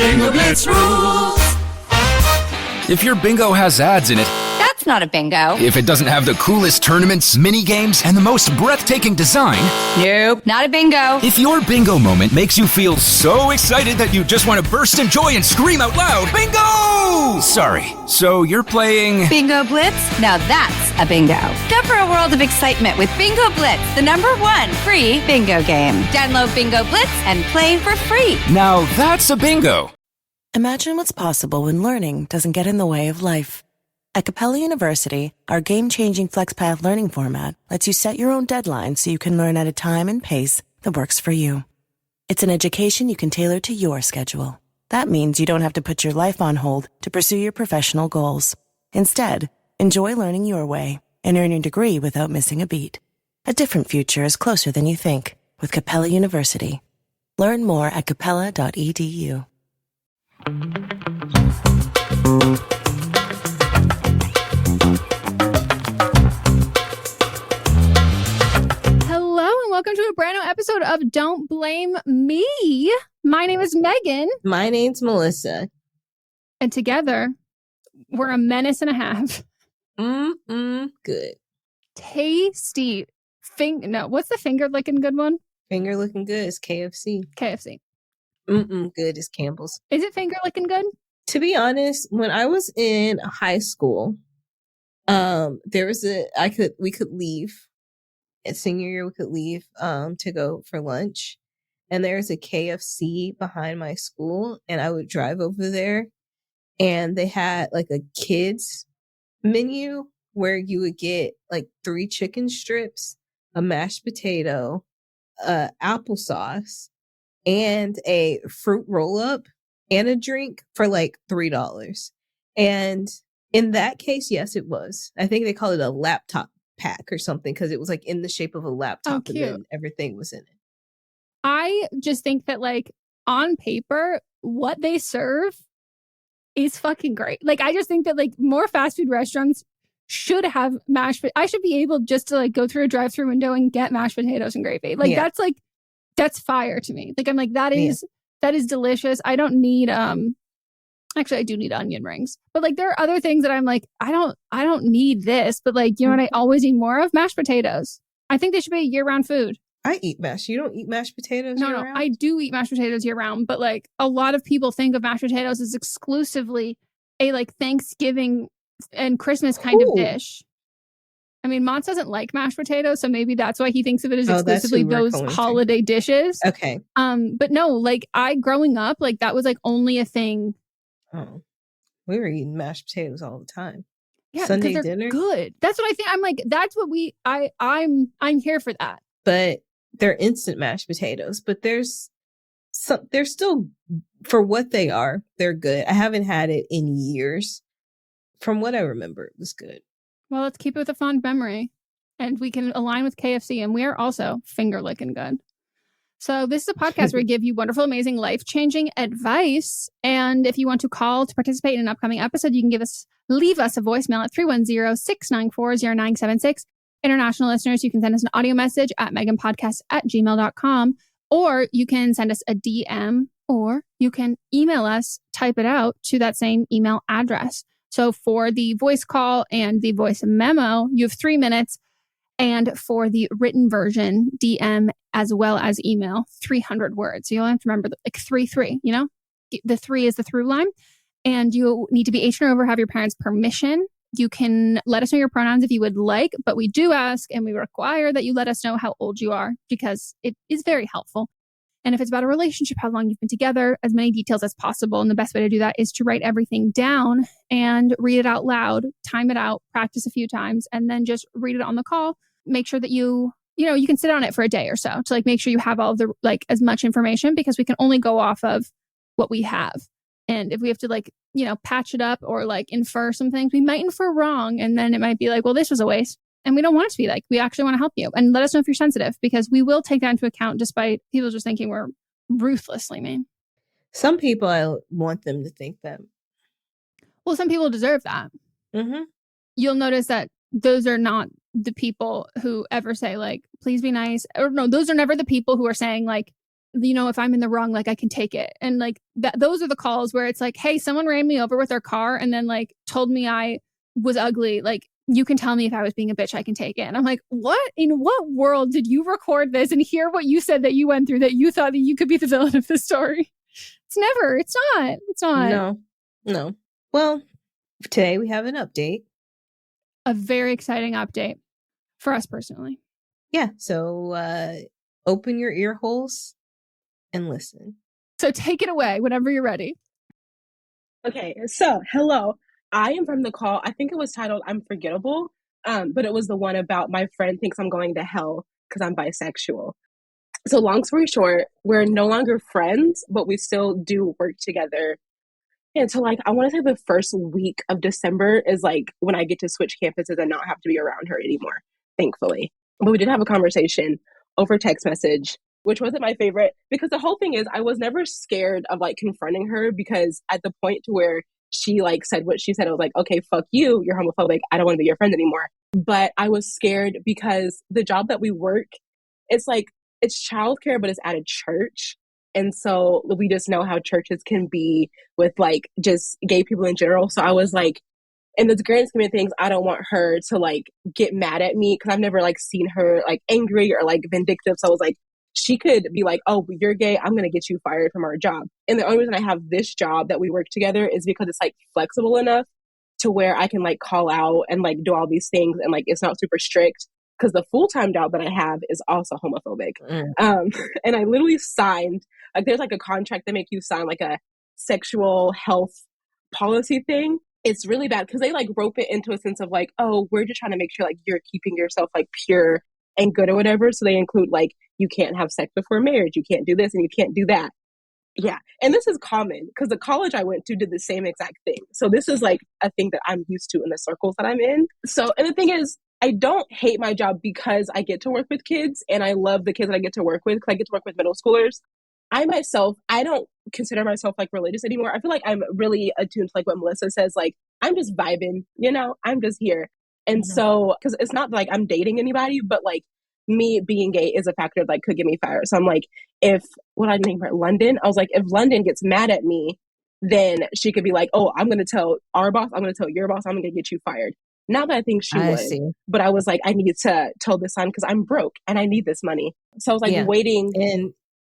Bingo Blitz rules. If your bingo has ads in it, That's not a bingo. if it doesn't have the coolest tournaments, mini games, and the most breathtaking design, Nope, not a bingo. if your bingo moment makes you feel so excited that you just want to burst in joy and scream out loud, bingo! Sorry, so you're playing... Bingo Blitz? Now that's a bingo. Go for a world of excitement with Bingo Blitz, the #1 free bingo game. Download Bingo Blitz and play for free. Now that's a bingo. Imagine what's possible when learning doesn't get in the way of life. At Capella University, our game-changing FlexPath learning format lets you set your own deadlines so you can learn at a time and pace that works for you. It's an education you can tailor to your schedule. That means you don't have to put your life on hold to pursue your professional goals. Instead, enjoy learning your way and earn your degree without missing a beat. A different future is closer than you think with Capella University. Learn more at capella.edu. Hello and welcome to a brand new episode of Don't Blame Me. My name is Megan. My name's Melissa. And together, we're a menace and a half. Good. Tasty. What's the finger-licking good one? Finger looking good is KFC. KFC. Good is Campbell's. Is it finger-licking good? To be honest, when I was in high school, there was we could leave. At senior year, we could leave to go for lunch. And there's a KFC behind my school, and I would drive over there, and they had like a kids menu where you would get like 3 chicken strips, a mashed potato, applesauce, and a fruit roll-up and a drink for like $3. And in that case, yes, it was. I think they call it a laptop pack or something because it was like in the shape of a laptop and then everything was in it. I just think that like on paper, what they serve is fucking great. Like I just think that like more fast food restaurants should have I should be able just to like go through a drive-through window and get mashed potatoes and gravy. Like that's fire to me. Like I'm like that is delicious. I don't need actually I do need onion rings. But like there are other things that I'm like I don't need this, but like you know what I always eat more of? Mashed potatoes. I think they should be a year-round food. I eat mashed. You don't eat mashed potatoes No, I do eat mashed potatoes year-round, but like a lot of people think of mashed potatoes as exclusively a like Thanksgiving and Christmas kind of dish. I mean, Mott's doesn't like mashed potatoes, so maybe that's why he thinks of it as exclusively those holiday dishes. Okay. But no, like growing up, like that was like only a thing. Oh, we were eating mashed potatoes all the time. Yeah, Sunday they're dinner. Good. That's what I think. I'm like, that's what I'm here for that. But they're instant mashed potatoes. But they're still, for what they are, they're good. I haven't had it in years. From what I remember, it was good. Well, let's keep it with a fond memory. And we can align with KFC. And we are also finger-licking good. So this is a podcast where we give you wonderful, amazing, life-changing advice. And if you want to call to participate in an upcoming episode, you can leave us a voicemail at 310-694-0976. International listeners, you can send us an audio message at meganpodcast@gmail.com, or you can send us a DM, or you can email us, type it out to that same email address. So for the voice call and the voice memo, you have 3 minutes. And for the written version, DM as well as email, 300 words. So you'll have to remember like 3, you know? The 3 is the through line. And you need to be 18 or over, have your parents' permission. You can let us know your pronouns if you would like, but we do ask and we require that you let us know how old you are because it is very helpful. And if it's about a relationship, how long you've been together, as many details as possible. And the best way to do that is to write everything down and read it out loud, time it out, practice a few times, and then just read it on the call. Make sure that you can sit on it for a day or so to like make sure you have all of the like as much information because we can only go off of what we have. And if we have to like, patch it up or like infer some things, we might infer wrong. And then it might be like, well, this was a waste. And we don't want it to be like, we actually want to help you. And let us know if you're sensitive because we will take that into account despite people just thinking we're ruthlessly mean. Some people, I want them to think that. Well, some people deserve that. Mm-hmm. You'll notice that those are not the people who ever say like, please be nice. Or no, those are never the people who are saying like, you know, if I'm in the wrong, like I can take it. And like those are the calls where it's like, hey, someone ran me over with their car and then like told me I was ugly. Like, you can tell me if I was being a bitch, I can take it. And I'm like, what? In what world did you record this and hear what you said that you went through that you thought that you could be the villain of this story? It's not. No. Well, today we have an update. A very exciting update for us personally. Yeah. So open your ear holes and listen. So take it away whenever you're ready. Okay, so hello. I am from the call. I think it was titled Unforgettable, but it was the one about my friend thinks I'm going to hell because I'm bisexual. So long story short, we're no longer friends, but we still do work together. And so like, I want to say the first week of December is like when I get to switch campuses and not have to be around her anymore, thankfully. But we did have a conversation over text message, which wasn't my favorite because the whole thing is I was never scared of like confronting her because at the point to where she like said what she said, I was like, okay, fuck you, you're homophobic, I don't want to be your friend anymore. But I was scared because the job that we work, it's like, it's childcare, but it's at a church. And so we just know how churches can be with like just gay people in general. So I was like, in the grand scheme of things, I don't want her to like get mad at me because I've never like seen her like angry or like vindictive. So I was like, she could be like, oh, you're gay, I'm going to get you fired from our job. And the only reason I have this job that we work together is because it's like flexible enough to where I can like call out and like do all these things and like it's not super strict. Because the full-time job that I have is also homophobic. And I literally signed, like there's like a contract that make you sign like a sexual health policy thing. It's really bad because they like rope it into a sense of like, oh, we're just trying to make sure like you're keeping yourself like pure and good or whatever. So they include like, you can't have sex before marriage, you can't do this and you can't do that. Yeah. And this is common because the college I went to did the same exact thing. So this is like a thing that I'm used to in the circles that I'm in. So, and the thing is, I don't hate my job because I get to work with kids and I love the kids that I get to work with because I get to work with middle schoolers. I myself, I don't consider myself like religious anymore. I feel like I'm really attuned to like what Melissa says, like I'm just vibing, you know, I'm just here. And so, because it's not like I'm dating anybody, but like me being gay is a factor that like could get me fired. So I'm like, if, what I name her, London, I was like, if London gets mad at me, then she could be like, oh, I'm going to tell our boss, I'm going to tell your boss, I'm going to get you fired. Not that I think she would, but I was like, I need to tell this son because I'm broke and I need this money. So I was like waiting. And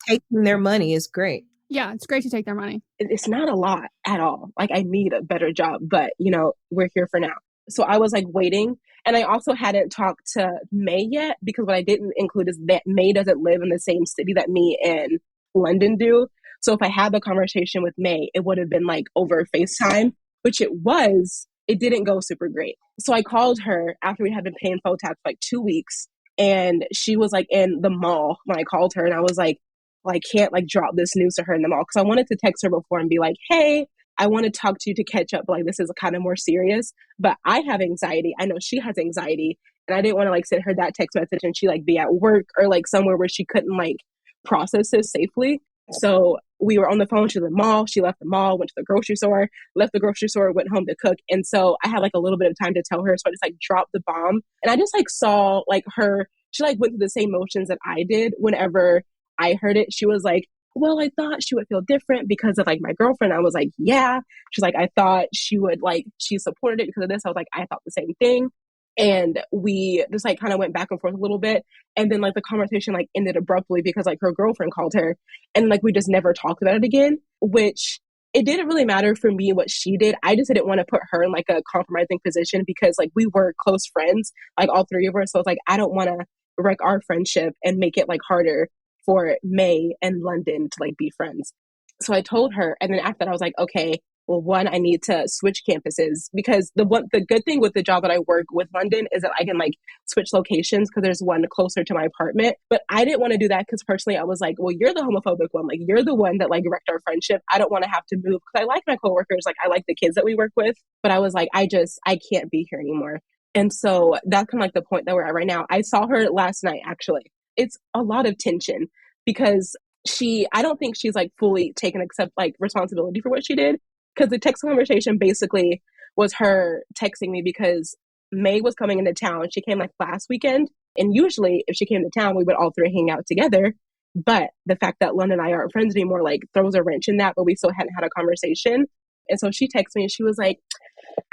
taking their money is great. Yeah, it's great to take their money. It's not a lot at all. Like I need a better job, but you know, we're here for now. So I was like waiting. And I also hadn't talked to May yet because what I didn't include is that May doesn't live in the same city that me and London do. So if I had the conversation with May, it would have been like over FaceTime, which it was. It didn't go super great. So I called her after we had been paying phone tax for like 2 weeks. And she was like in the mall when I called her. And I was like, well, I can't like drop this news to her in the mall. Because I wanted to text her before and be like, hey, I want to talk to you to catch up. But like, this is kind of more serious. But I have anxiety. I know she has anxiety. And I didn't want to like send her that text message and she like be at work or like somewhere where she couldn't like process this safely. So we were on the phone to the mall. She left the mall, went to the grocery store, left the grocery store, went home to cook. And so I had like a little bit of time to tell her. So I just like dropped the bomb. And I just like saw like her, she like went through the same motions that I did whenever I heard it. She was like, well, I thought she would feel different because of like my girlfriend. I was like, yeah. She's like, I thought she would like, she supported it because of this. I was like, I thought the same thing. And we just like kind of went back and forth a little bit. And then like the conversation like ended abruptly because like her girlfriend called her and like we just never talked about it again, which it didn't really matter for me what she did. I just didn't want to put her in like a compromising position because like we were close friends, like all three of us. So it's like, I don't want to wreck our friendship and make it like harder for May and London to like be friends. So I told her. And then after that, I was like, okay, well, one, I need to switch campuses because the good thing with the job that I work with London is that I can like switch locations because there's one closer to my apartment. But I didn't want to do that because personally I was like, well, you're the homophobic one. Like you're the one that like wrecked our friendship. I don't want to have to move because I like my coworkers. Like I like the kids that we work with. But I was like, I can't be here anymore. And so that's kind of like the point that we're at right now. I saw her last night, actually. It's a lot of tension because I don't think she's like fully taken accept like responsibility for what she did. Because the text conversation basically was her texting me because May was coming into town. She came like last weekend. And usually if she came to town, we would all three hang out together. But the fact that London and I aren't friends anymore, like, throws a wrench in that, but we still hadn't had a conversation. And so she texted me and she was like,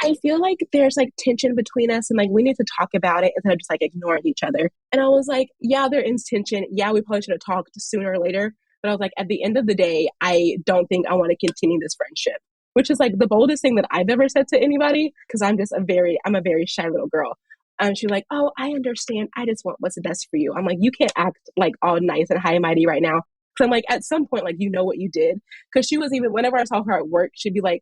I feel like there's like tension between us and like we need to talk about it instead of just like ignoring each other. And I was like, yeah, there is tension. Yeah, we probably should have talked sooner or later. But I was like, at the end of the day, I don't think I want to continue this friendship, which is like the boldest thing that I've ever said to anybody, because I'm a very shy little girl. She's like, oh, I understand. I just want what's the best for you. I'm like, you can't act like all nice and high and mighty right now. Because I'm like, at some point, like, you know what you did. Because she was even, whenever I saw her at work, she'd be like,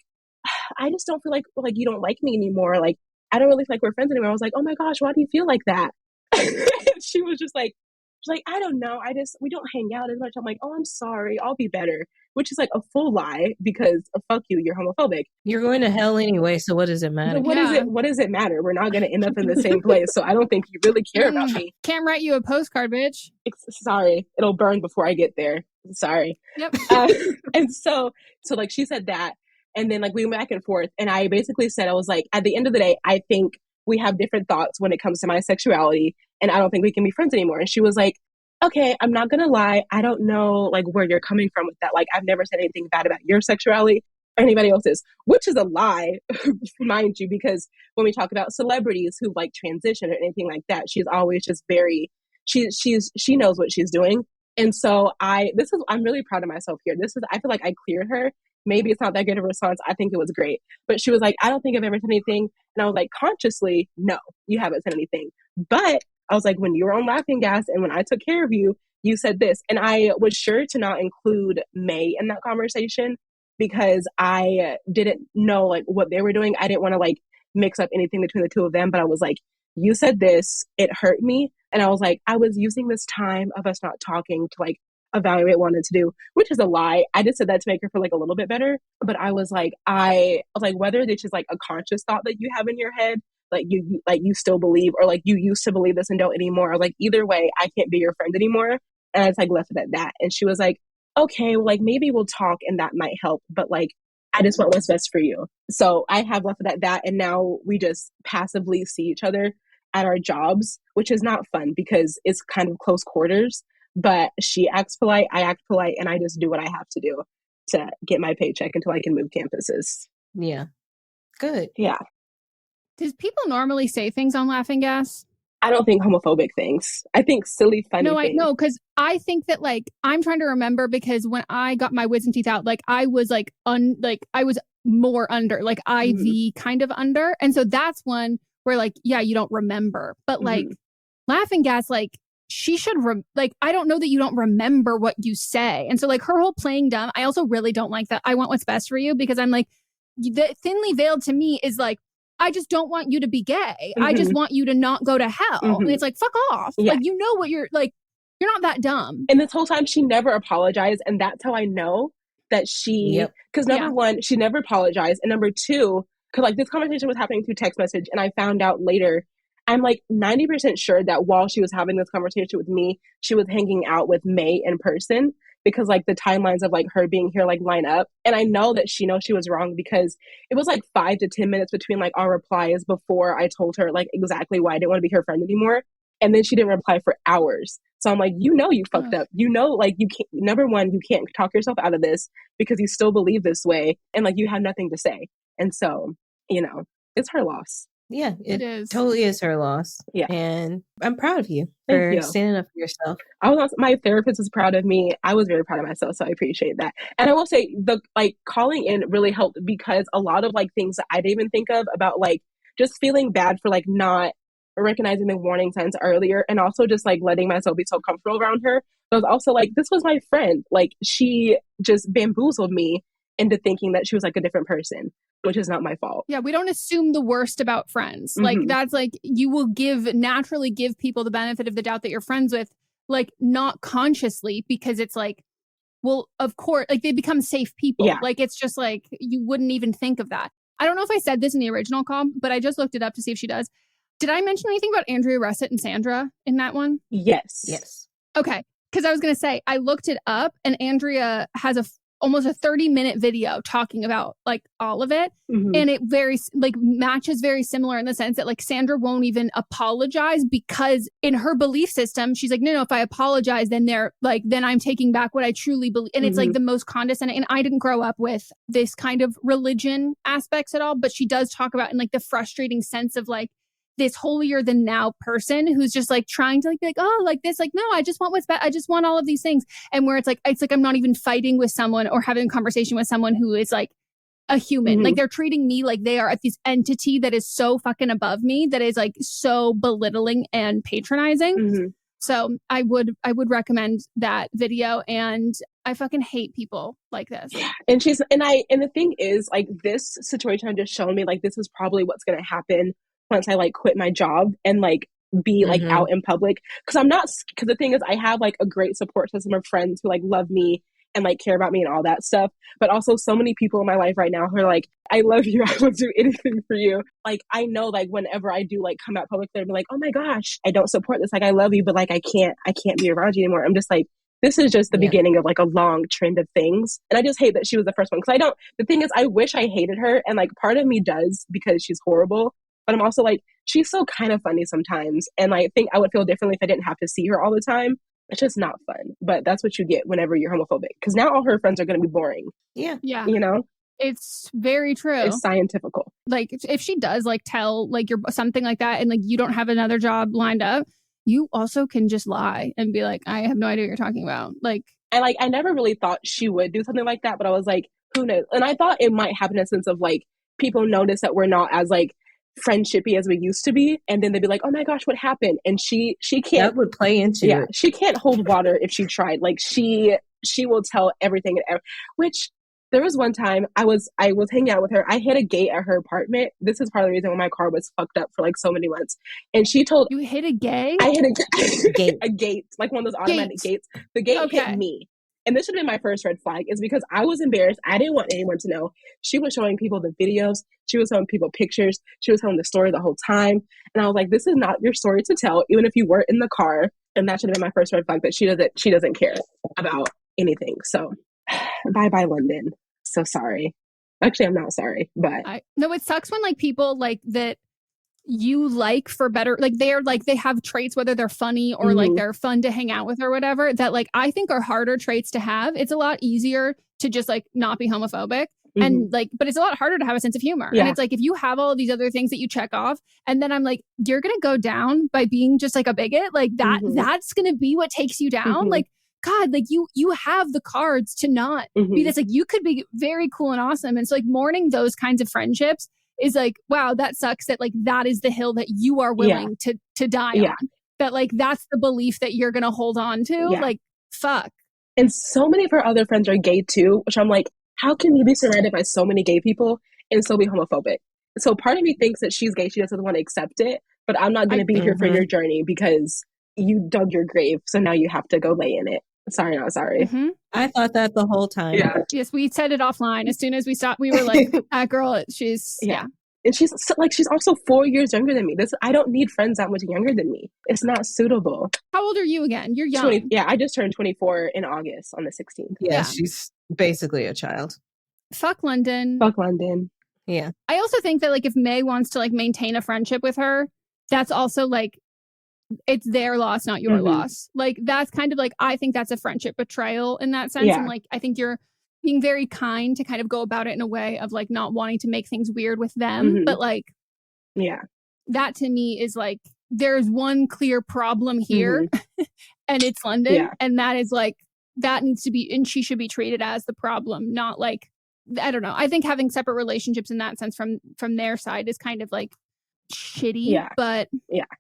I just don't feel like you don't like me anymore. Like, I don't really feel like we're friends anymore. I was like, oh my gosh, why do you feel like that? She was just like, she's like, I don't know. We don't hang out as much. I'm like, oh, I'm sorry. I'll be better. Which is like a full lie because fuck you, you're homophobic. You're going to hell anyway, so what does it matter? What does it matter? We're not going to end up in the same place. So I don't think you really care about me. Can't write you a postcard, bitch. Sorry. It'll burn before I get there. Sorry. Yep. And so like she said that. And then like we went back and forth. And I basically said, I was like, at the end of the day, I think we have different thoughts when it comes to my sexuality. And I don't think we can be friends anymore. And she was like, okay, I'm not going to lie. I don't know like where you're coming from with that. Like, I've never said anything bad about your sexuality or anybody else's, which is a lie, mind you, because when we talk about celebrities who like transition or anything like that, she's always just very, she knows what she's doing. And so I'm really proud of myself here. I feel like I cleared her. Maybe it's not that good of a response. I think it was great. But she was like, I don't think I've ever said anything. And I was like, consciously, no, you haven't said anything. But I was like, when you were on Laughing Gas and when I took care of you, you said this. And I was sure to not include May in that conversation because I didn't know like what they were doing. I didn't want to like mix up anything between the two of them. But I was like, you said this, it hurt me. And I was like, I was using this time of us not talking to like evaluate what I wanted to do, which is a lie. I just said that to make her feel like a little bit better. But I was like, whether this is like a conscious thought that you have in your head, like you still believe, or like you used to believe this and don't anymore. I was like, either way, I can't be your friend anymore. And I just like left it at that. And she was like, okay, well, like maybe we'll talk and that might help. But like, I just want what's best for you. So I have left it at that. And now we just passively see each other at our jobs, which is not fun because it's kind of close quarters. But she acts polite, I act polite, and I just do what I have to do to get my paycheck until I can move campuses. Yeah. Good. Yeah. Does people normally say things on Laughing Gas? I don't think homophobic things. I think silly, funny things. No, I know, because I think that like I'm trying to remember because when I got my wisdom teeth out, like I was like I was more under, like IV kind of under, and so that's one where like you don't remember, but like Laughing Gas, like she should I don't know that you don't remember what you say, and so like her whole playing dumb. I also really don't like that. I want what's best for you because I'm like the thinly veiled to me is like, I just don't want you to be gay. I just want you to not go to hell. And it's like, fuck off. Yeah. Like, you know what you're not that dumb. And this whole time she never apologized. And that's how I know that because number one, she never apologized. And number two, because like this conversation was happening through text message. And I found out later, I'm like 90% sure that while she was having this conversation with me, she was hanging out with May in person. Because like the timelines of like her being here like line up. And I know that she knows she was wrong because it was like 5 to 10 minutes between like our replies before I told her like exactly why I didn't want to be her friend anymore. And then she didn't reply for hours. So I'm like, you fucked up. Like you can't, number one, you can't talk yourself out of this because you still believe this way. And like you have nothing to say. And so, it's her loss. Yeah, it is. Totally is her loss. Yeah. And I'm proud of you for standing up for yourself. My therapist was proud of me. I was very proud of myself. So I appreciate that. And I will say the like calling in really helped because a lot of like things that I didn't even think of about like just feeling bad for like not recognizing the warning signs earlier. And also just like letting myself be so comfortable around her. But I was also like, this was my friend. Like she just bamboozled me into thinking that she was like a different person, which is not my fault. Yeah, we don't assume the worst about friends. Like that's like you will naturally give people the benefit of the doubt that you're friends with, like not consciously, because it's like, well, of course, like they become safe people. Yeah. Like it's just like you wouldn't even think of that. I don't know if I said this in the original call, but I just looked it up to see if she does. Did I mention anything about Andrea Russett and Sandra in that one? Yes. Okay. Because I was going to say, I looked it up and Andrea has almost a 30-minute video talking about like all of it. Mhm. And it very like matches very similar in the sense that like Sandra won't even apologize because in her belief system, she's like, no, if I apologize, then then I'm taking back what I truly believe. And it's like the most condescending. And I didn't grow up with this kind of religion aspects at all, but she does talk about in like the frustrating sense of like this holier than now person who's just like trying to like be like, oh, like this, like, no, I just want what's best. I just want all of these things. And where it's like I'm not even fighting with someone or having a conversation with someone who is like a human. Like they're treating me like they are this entity that is so fucking above me, that is like so belittling and patronizing. So I would recommend that video, and I fucking hate people like this. And the thing is, like, this situation had just shown me like this is probably what's gonna happen once I like quit my job and like be like out in public. Because the thing is, I have like a great support system of friends who like love me and like care about me and all that stuff. But also so many people in my life right now who are like, I love you, I will do anything for you. Like, I know like whenever I do like come out publicly and be like, oh my gosh, I don't support this, like I love you, but like I can't be around you anymore. I'm just like, this is just the beginning of like a long trend of things. And I just hate that she was the first one. Because the thing is, I wish I hated her. And like part of me does because she's horrible. But I'm also like, she's so kind of funny sometimes. And I think I would feel differently if I didn't have to see her all the time. It's just not fun. But that's what you get whenever you're homophobic. Because now all her friends are going to be boring. Yeah. You know? It's very true. It's scientifical. Like if she does like tell like you're something like that and like you don't have another job lined up, you also can just lie and be like, I have no idea what you're talking about. Like, and like, I never really thought she would do something like that. But I was like, who knows? And I thought it might happen in a sense of like, people notice that we're not as like friendshipy as we used to be, and then they'd be like, oh my gosh, what happened? And she can't, that would play into it. She can't hold water if she tried. Like she will tell everything which there was one time I was hanging out with her. I hit a gate at her apartment. This is part of the reason why my car was fucked up for like so many months. And she told you hit a gate? I hit a gate. A gate, like one of those automatic gates. The gate hit me. And this should have been my first red flag, is because I was embarrassed. I didn't want anyone to know. She was showing people the videos. She was showing people pictures. She was telling the story the whole time. And I was like, this is not your story to tell, even if you weren't in the car. And that should have been my first red flag, that she doesn't care about anything. So bye London. So sorry. Actually, I'm not sorry, but no, it sucks when like people like that you like for better, like they're like they have traits, whether they're funny or like they're fun to hang out with or whatever, that like I think are harder traits to have. It's a lot easier to just like not be homophobic and like, but it's a lot harder to have a sense of humor. And it's like, if you have all of these other things that you check off, and then I'm like, you're gonna go down by being just like a bigot, like that's gonna be what takes you down. Like, God, like you have the cards to not be this. Like, you could be very cool and awesome. And so like mourning those kinds of friendships is like, wow, that sucks that like that is the hill that you are willing to die on. That like that's the belief that you're gonna hold on to. Like, fuck. And so many of her other friends are gay too, which I'm like, how can you be surrounded by so many gay people and still be homophobic? So part of me thinks that she's gay, she doesn't want to accept it, but I'm not gonna be here for your journey because you dug your grave, so now you have to go lay in it. Sorry, not sorry. I thought that the whole time. Yes, we said it offline. As soon as we stopped, we were like, that girl, she's, And she's also 4 years younger than me. I don't need friends that much younger than me. It's not suitable. How old are you again? You're young. I just turned 24 in August on the 16th. Yeah, she's basically a child. Fuck London. Fuck London. Yeah. I also think that like if May wants to like maintain a friendship with her, that's also like, it's their loss, not your loss. Like, that's kind of like, I think that's a friendship betrayal in that sense. And like, I think you're being very kind to kind of go about it in a way of like not wanting to make things weird with them. But like, that to me is like, there's one clear problem here and it's London. And that is like, that needs to be, and she should be treated as the problem, not like, I don't know. I think having separate relationships in that sense from their side is kind of like shitty, but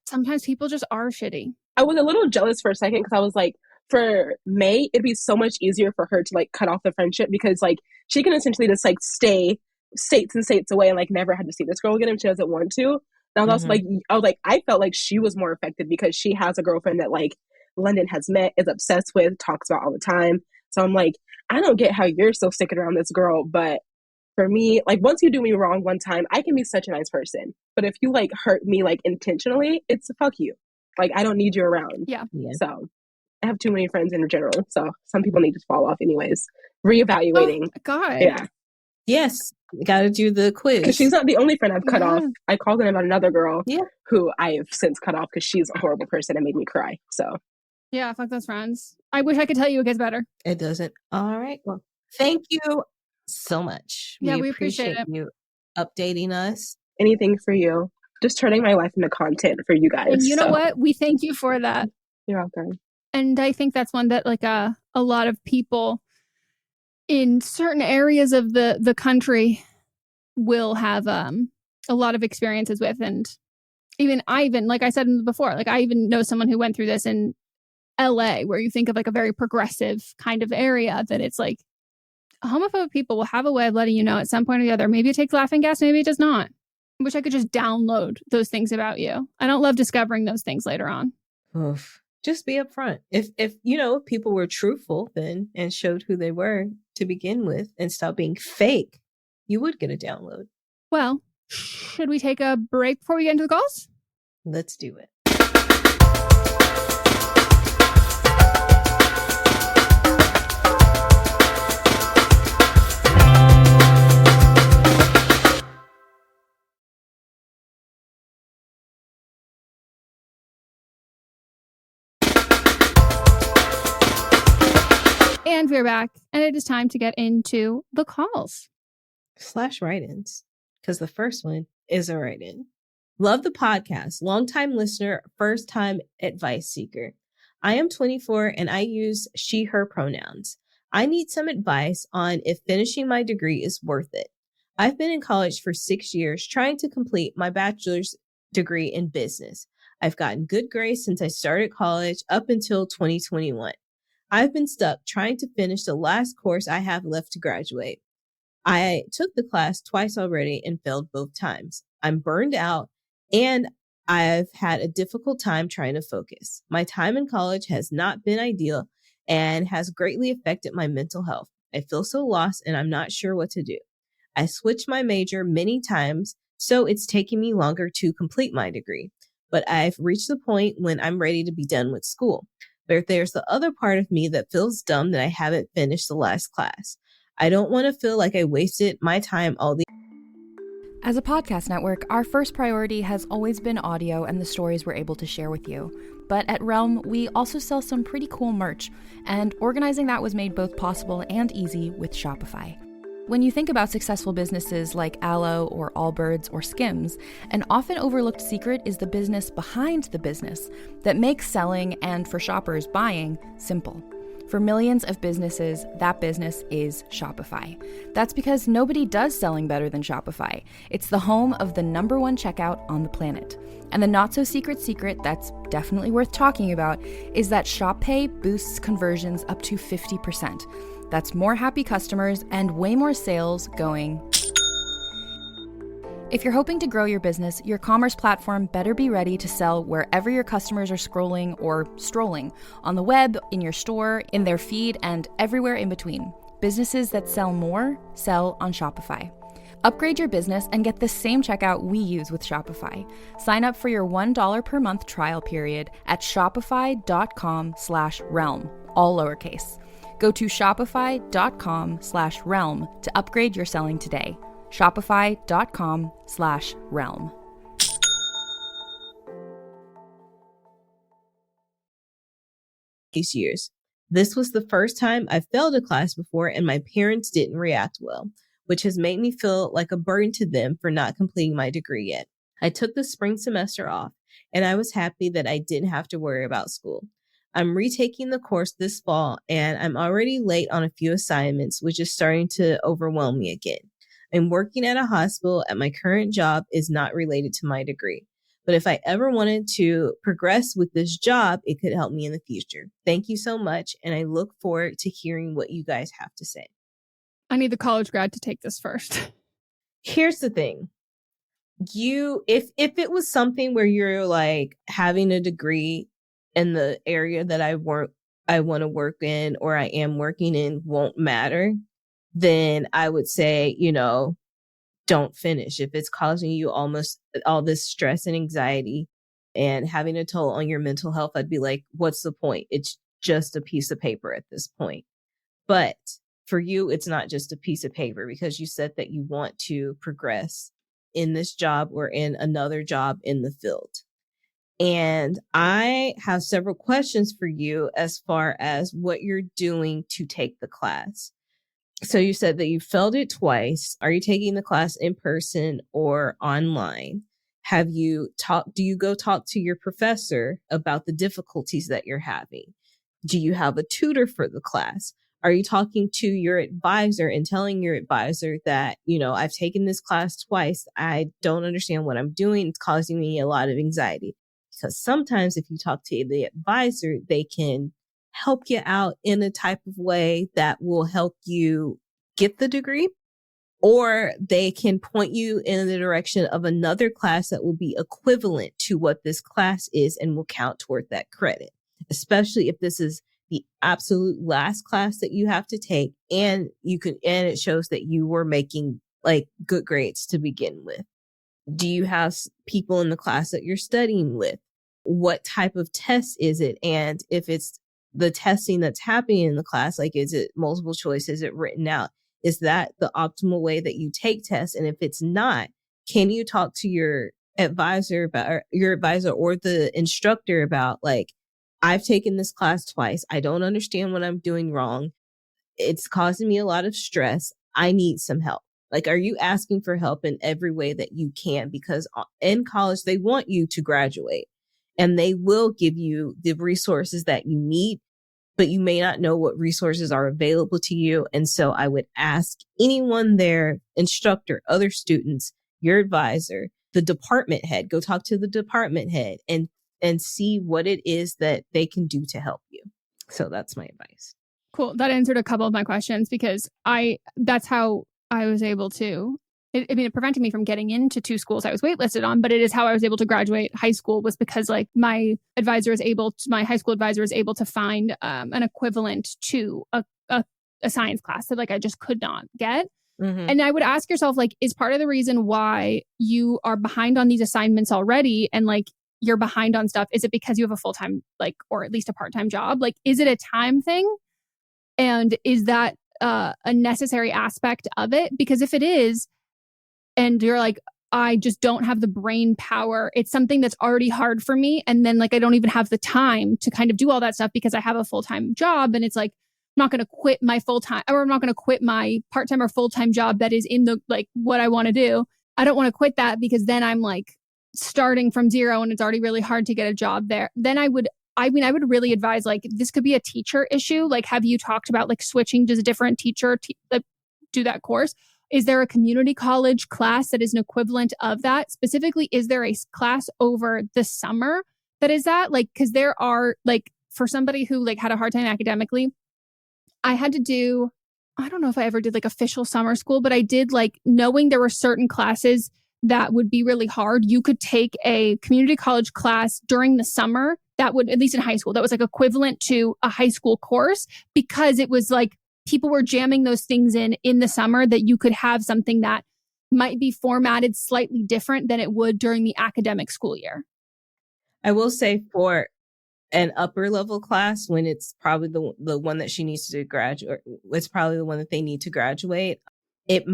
sometimes people just are shitty. I was a little jealous for a second because I was like, for May, it'd be so much easier for her to like cut off the friendship, because like she can essentially just like stay states and states away and like never had to see this girl again if she doesn't want to. And I was also like, I felt like she was more affected because she has a girlfriend that like London has met, is obsessed with, talks about all the time. So I'm like, I don't get how you're still sticking around this girl, but for me, like, once you do me wrong one time, I can be such a nice person. But if you like hurt me like intentionally, it's fuck you. Like, I don't need you around. Yeah. So I have too many friends in general. So some people need to fall off anyways. Reevaluating. Oh, God. Yeah. Yes. Got to do the quiz. Because she's not the only friend I've cut off. I called in about another girl Yeah. who I have since cut off because she's a horrible person and made me cry. So Yeah, fuck those friends. I wish I could tell you it gets better. It doesn't. All right. Well, thank you so much. Yeah, we appreciate it. you updating us. anything for you. Just turning my life into content for you guys. And you know what? We thank you for that. You're welcome. And I think that's one that like a lot of people in certain areas of the country will have a lot of experiences with. And I like I said before, like I even know someone who went through this in LA, where you think of like a very progressive kind of area, that it's like homophobic people will have a way of letting you know at some point or the other. Maybe it takes laughing gas, maybe it does not. I wish I could just download those things about you. I don't love discovering those things later on. Oof. Just be upfront. If if people were truthful then and showed who they were to begin with and stop being fake, you would get a download. Well, should we take a break before we get into the calls? Let's do it. And we're back, and it is time to get into the calls. / write-ins, because the first one is a write-in. Love the podcast. Longtime listener, first time advice seeker. I am 24 and I use she, her pronouns. I need some advice on if finishing my degree is worth it. I've been in college for 6 years trying to complete my bachelor's degree in business. I've gotten good grades since I started college up until 2021. I've been stuck trying to finish the last course I have left to graduate. I took the class twice already and failed both times. I'm burned out and I've had a difficult time trying to focus. My time in college has not been ideal and has greatly affected my mental health. I feel so lost and I'm not sure what to do. I switched my major many times, so it's taking me longer to complete my degree. But I've reached the point when I'm ready to be done with school. But there's the other part of me that feels dumb that I haven't finished the last class. I don't want to feel like I wasted my time all the. As a podcast network, our first priority has always been audio and the stories we're able to share with you. But at Realm, we also sell some pretty cool merch, and organizing that was made both possible and easy with Shopify. When you think about successful businesses like Aloe or Allbirds or Skims, an often overlooked secret is the business behind the business that makes selling and, for shoppers, buying simple. For millions of businesses, that business is Shopify. That's because nobody does selling better than Shopify. It's the home of the #1 checkout on the planet. And the not-so-secret secret that's definitely worth talking about is that Shop Pay boosts conversions up to 50%. That's more happy customers and way more sales going. If you're hoping to grow your business, your commerce platform better be ready to sell wherever your customers are scrolling or strolling, on the web, in your store, in their feed, and everywhere in between. Businesses that sell more, sell on Shopify. Upgrade your business and get the same checkout we use with Shopify. Sign up for your $1 per month trial period at shopify.com/realm, all lowercase. Go to shopify.com/realm to upgrade your selling today. Shopify.com/realm. These years. This was the first time I failed a class before and my parents didn't react well, which has made me feel like a burden to them for not completing my degree yet. I took the spring semester off and I was happy that I didn't have to worry about school. I'm retaking the course this fall and I'm already late on a few assignments, which is starting to overwhelm me again. I'm working at a hospital and my current job is not related to my degree. But if I ever wanted to progress with this job, it could help me in the future. Thank you so much. And I look forward to hearing what you guys have to say. I need the college grad to take this first. Here's the thing. If it was something where you're like having a degree in the area that I want to work in or I am working in won't matter, then I would say, don't finish. If it's causing you almost all this stress and anxiety and having a toll on your mental health, I'd be like, what's the point? just a piece of paper at this point. But for you, it's not just a piece of paper, because you said that you want to progress in this job or in another job in the field. And I have several questions for you as far as what you're doing to take the class. So you said that you failed it twice. Are you taking the class in person or online? Do you go talk to your professor about the difficulties that you're having? Do you have a tutor for the class? Are you talking to your advisor and telling your advisor that, I've taken this class twice. I don't understand what I'm doing. It's causing me a lot of anxiety. Because sometimes if you talk to the advisor, they can help you out in a type of way that will help you get the degree, or they can point you in the direction of another class that will be equivalent to what this class is and will count toward that credit, especially if this is the absolute last class that you have to take and it shows that you were making like good grades to begin with. Do you have people in the class that you're studying with? What type of test is it? And if it's the testing that's happening in the class, like, is it multiple choice? Is it written out? Is that the optimal way that you take tests? And if it's not, can you talk to your advisor or the instructor about, like, I've taken this class twice. I don't understand what I'm doing wrong. It's causing me a lot of stress. I need some help. Like, are you asking for help in every way that you can? Because in college, they want you to graduate and they will give you the resources that you need, but you may not know what resources are available to you. And so I would ask anyone there, instructor, other students, your advisor, the department head, go talk to the department head and see what it is that they can do to help you. So that's my advice. Cool. That answered a couple of my questions, because that's how I was able to, it prevented me from getting into 2 schools I was waitlisted on, but it is how I was able to graduate high school, was because like my high school advisor was able to find an equivalent to a science class that like I just could not get. Mm-hmm. And I would ask yourself, like, is part of the reason why you are behind on these assignments already and like you're behind on stuff, is it because you have a full-time, like, or at least a part-time job? Like, is it a time thing? And is that a necessary aspect of it? Because if it is, and you're like, I just don't have the brain power, it's something that's already hard for me. And then like, I don't even have the time to kind of do all that stuff because I have a full-time job. And it's like, I'm not going to quit my full-time, or I'm not going to quit my part-time or full-time job that is in the, like, what I want to do. I don't want to quit that, because then I'm like starting from zero and it's already really hard to get a job there. Then I would really advise, like, this could be a teacher issue. Like, have you talked about like switching to a different teacher to do that course? Is there a community college class that is an equivalent of that? Specifically, is there a class over the summer that is that? Like, because there are, like, for somebody who like had a hard time academically, I had to do, I don't know if I ever did like official summer school, but I did, like, knowing there were certain classes that would be really hard. You could take a community college class during the summer that would, at least in high school, that was like equivalent to a high school course, because it was like people were jamming those things in the summer, that you could have something that might be formatted slightly different than it would during the academic school year. I will say, for an upper level class, when it's probably the one that she needs to graduate, it's probably the one that they need to graduate. It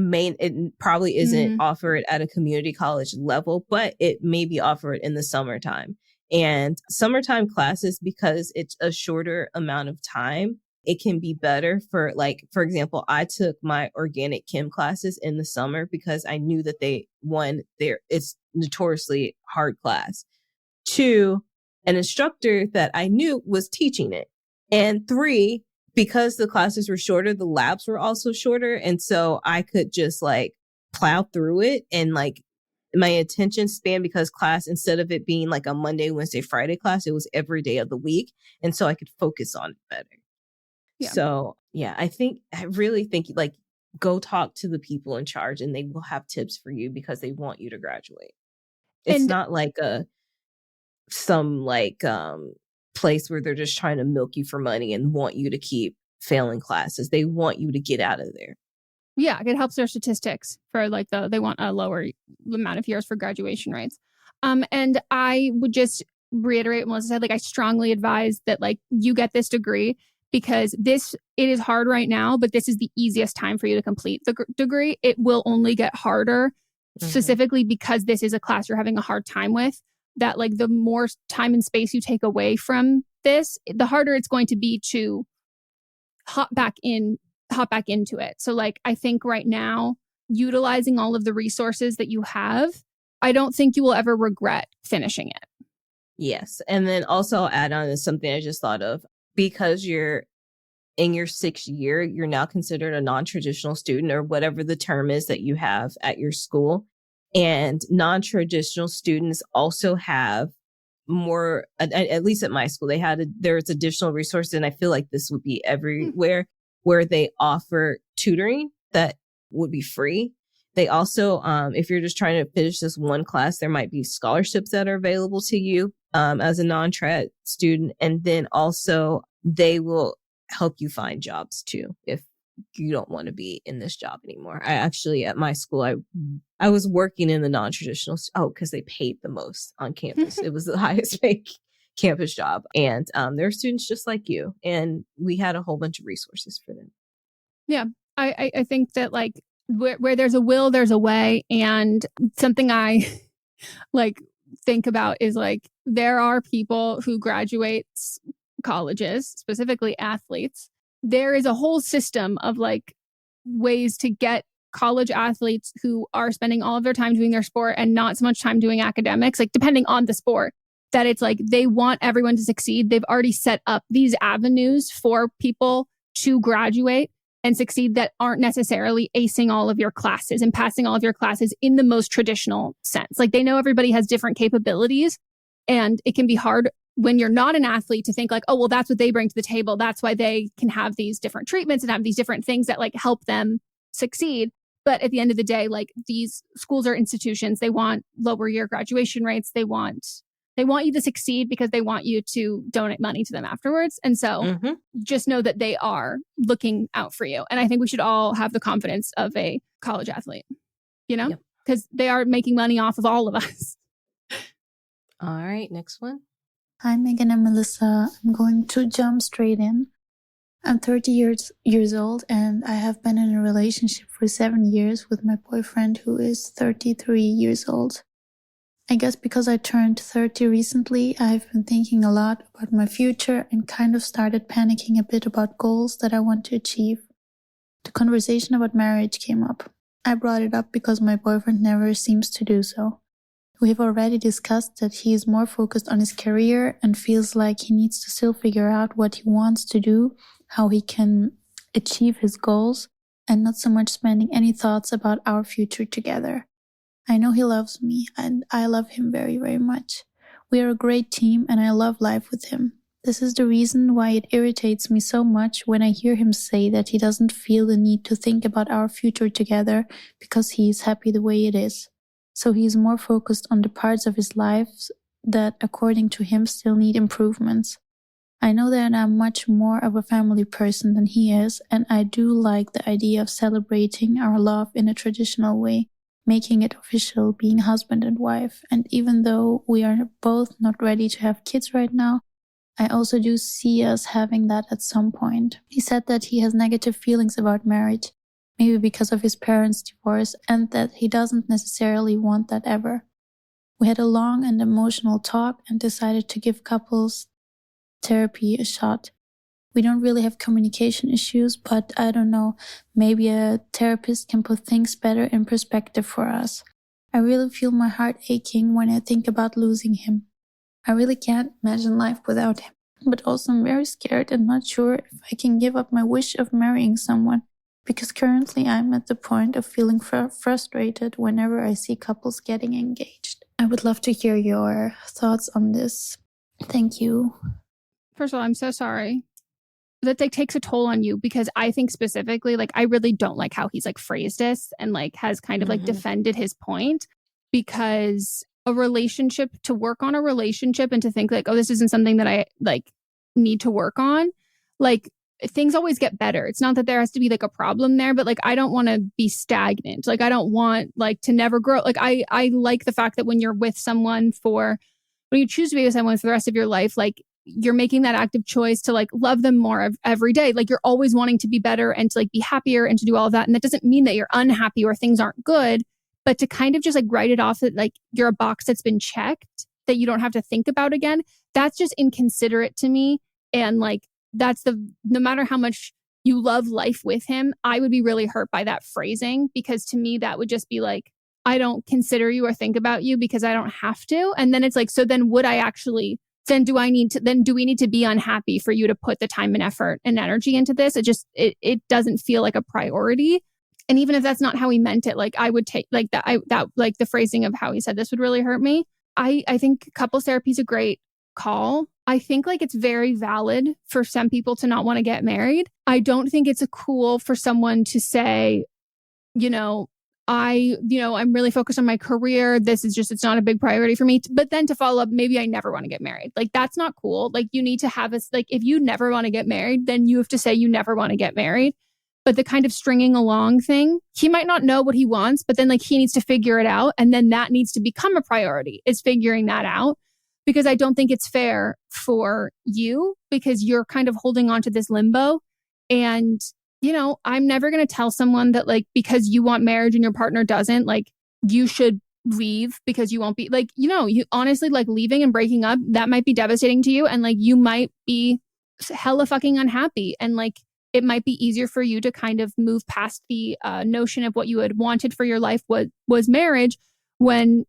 probably isn't offered at a community college level, but it may be offered in the summertime. And summertime classes, because it's a shorter amount of time, it can be better for, like, for example, I took my organic chem classes in the summer because I knew that it's notoriously hard class. 2, an instructor that I knew was teaching it. And 3, because the classes were shorter, the labs were also shorter. And so I could just like plow through it, and like my attention span, because class, instead of it being like a Monday, Wednesday, Friday class, it was every day of the week. And so I could focus on it better. Yeah. So yeah, I really think like, go talk to the people in charge and they will have tips for you, because they want you to graduate. It's not like some place where they're just trying to milk you for money and want you to keep failing classes. They want you to get out of there. Yeah, it helps their statistics for like they want a lower amount of years for graduation rates. And I would just reiterate what Melissa said. Like, I strongly advise that like you get this degree because it is hard right now, but this is the easiest time for you to complete the degree. It will only get harder, specifically because this is a class you're having a hard time with. That like the more time and space you take away from this, the harder it's going to be to hop back into it. So like, I think right now, utilizing all of the resources that you have, I don't think you will ever regret finishing it. Yes. And then also I'll add on to something I just thought of. Because you're in your 6th year, you're now considered a non-traditional student, or whatever the term is that you have at your school. And non-traditional students also have more, at least at my school, there's additional resources. And I feel like this would be everywhere, where they offer tutoring that would be free. They also, if you're just trying to finish this one class, there might be scholarships that are available to you as a non-trad student. And then also they will help you find jobs too, if you don't want to be in this job anymore. I actually, at my school, I was working in the non-traditional, because they paid the most on campus. It was the highest paid campus job. And there are students just like you. And we had a whole bunch of resources for them. Yeah, I think that like where there's a will, there's a way. And something I like think about is like, there are people who graduate colleges, specifically athletes. There is a whole system of like ways to get college athletes who are spending all of their time doing their sport and not so much time doing academics, like depending on the sport, that it's like they want everyone to succeed. They've already set up these avenues for people to graduate and succeed that aren't necessarily acing all of your classes and passing all of your classes in the most traditional sense. Like they know everybody has different capabilities, and it can be hard when you're not an athlete to think like, oh, well, that's what they bring to the table. That's why they can have these different treatments and have these different things that like help them succeed. But at the end of the day, like these schools are institutions. They want lower year graduation rates. They want you to succeed because they want you to donate money to them afterwards. And so just know that they are looking out for you. And I think we should all have the confidence of a college athlete, you know, because they are making money off of all of us. All right, next one. Hi, Meghan and Melisa. I'm going to jump straight in. I'm 30 years old, and I have been in a relationship for 7 years with my boyfriend, who is 33 years old. I guess because I turned 30 recently, I've been thinking a lot about my future and kind of started panicking a bit about goals that I want to achieve. The conversation about marriage came up. I brought it up because my boyfriend never seems to do so. We have already discussed that he is more focused on his career and feels like he needs to still figure out what he wants to do, how he can achieve his goals, and not so much spending any thoughts about our future together. I know he loves me, and I love him very, very much. We are a great team, and I love life with him. This is the reason why it irritates me so much when I hear him say that he doesn't feel the need to think about our future together because he is happy the way it is. So he is more focused on the parts of his life that, according to him, still need improvements. I know that I'm much more of a family person than he is, and I do like the idea of celebrating our love in a traditional way, making it official, being husband and wife. And even though we are both not ready to have kids right now, I also do see us having that at some point. He said that he has negative feelings about marriage, maybe because of his parents' divorce, and that he doesn't necessarily want that ever. We had a long and emotional talk and decided to give couples therapy a shot. We don't really have communication issues, but I don't know, maybe a therapist can put things better in perspective for us. I really feel my heart aching when I think about losing him. I really can't imagine life without him, but also I'm very scared and not sure if I can give up my wish of marrying someone, because currently I'm at the point of feeling frustrated whenever I see couples getting engaged. I would love to hear your thoughts on this. Thank you. First of all, I'm so sorry that takes a toll on you, because I think specifically, like, I really don't like how he's like phrased this and like has kind of like defended his point, because to work on a relationship and to think like, oh, this isn't something that I like need to work on. Like, things always get better. It's not that there has to be like a problem there, but like, I don't want to be stagnant. Like, I don't want like to never grow. Like, I like the fact that when you're with someone for when you choose to be with someone for the rest of your life, like you're making that active choice to like love them more every day. Like you're always wanting to be better and to like be happier and to do all of that. And that doesn't mean that you're unhappy or things aren't good, but to kind of just like write it off that like you're a box that's been checked that you don't have to think about again. That's just inconsiderate to me. And like, no matter how much you love life with him, I would be really hurt by that phrasing, because to me, that would just be like, I don't consider you or think about you because I don't have to. And then it's like, so then would I actually, do we need to be unhappy for you to put the time and effort and energy into this? It doesn't feel like a priority. And even if that's not how he meant it, like I would take like that like the phrasing of how he said this would really hurt me. I think couples therapy is a great call. I think like it's very valid for some people to not want to get married. I don't think it's cool for someone to say, I'm really focused on my career. It's not a big priority for me. But then to follow up, maybe I never want to get married. Like, that's not cool. Like, you need to have if you never want to get married, then you have to say you never want to get married. But the kind of stringing along thing, he might not know what he wants, but then like he needs to figure it out. And then that needs to become a priority, is figuring that out. Because I don't think it's fair for you, because you're kind of holding on to this limbo. And I'm never going to tell someone that like, because you want marriage and your partner doesn't, like you should leave because you won't be like, you honestly, like leaving and breaking up, that might be devastating to you. And like, you might be hella fucking unhappy. And like, it might be easier for you to kind of move past the notion of what you had wanted for your life was marriage, when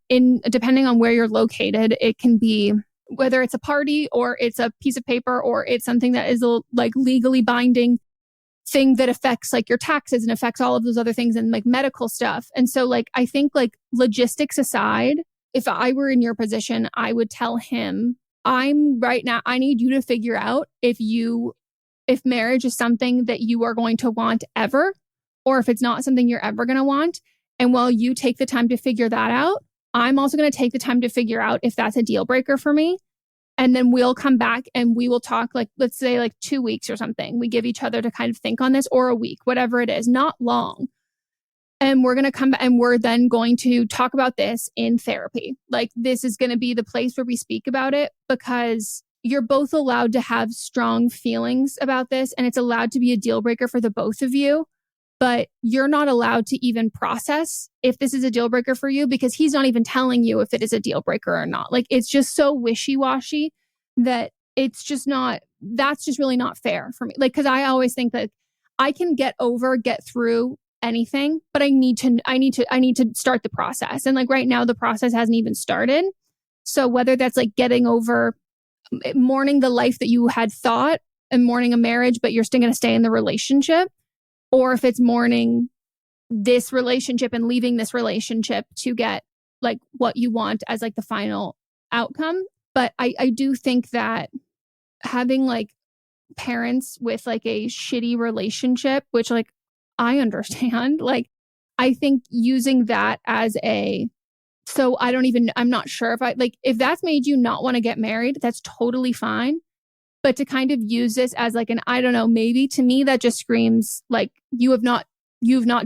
depending on where you're located, it can be, whether it's a party or it's a piece of paper or it's something that is like legally binding thing that affects like your taxes and affects all of those other things and like medical stuff. And so like, I think like logistics aside, if I were in your position, I would tell him, I need you to figure out if marriage is something that you are going to want ever, or if it's not something you're ever going to want. And while you take the time to figure that out, I'm also going to take the time to figure out if that's a deal breaker for me. And then we'll come back and we will talk, like, let's say like 2 weeks or something. We give each other to kind of think on this, or a week, whatever it is, not long. And we're going to come back and we're then going to talk about this in therapy. Like, this is going to be the place where we speak about it, because you're both allowed to have strong feelings about this, and it's allowed to be a deal breaker for the both of you. But you're not allowed to even process if this is a deal breaker for you, because he's not even telling you if it is a deal breaker or not. Like, it's just so wishy-washy that it's just not, that's just really not fair for me. Like, because I always think that I can get through anything, but I need to start the process. And like right now, the process hasn't even started. So whether that's like getting over mourning the life that you had thought and mourning a marriage, but you're still going to stay in the relationship, or if it's mourning this relationship and leaving this relationship to get like what you want as like the final outcome. But I do think that having like parents with like a shitty relationship, which like I understand, like I think using that as I'm not sure if that's made you not want to get married, that's totally fine. But to kind of use this as like I don't know, maybe to me that just screams like you've not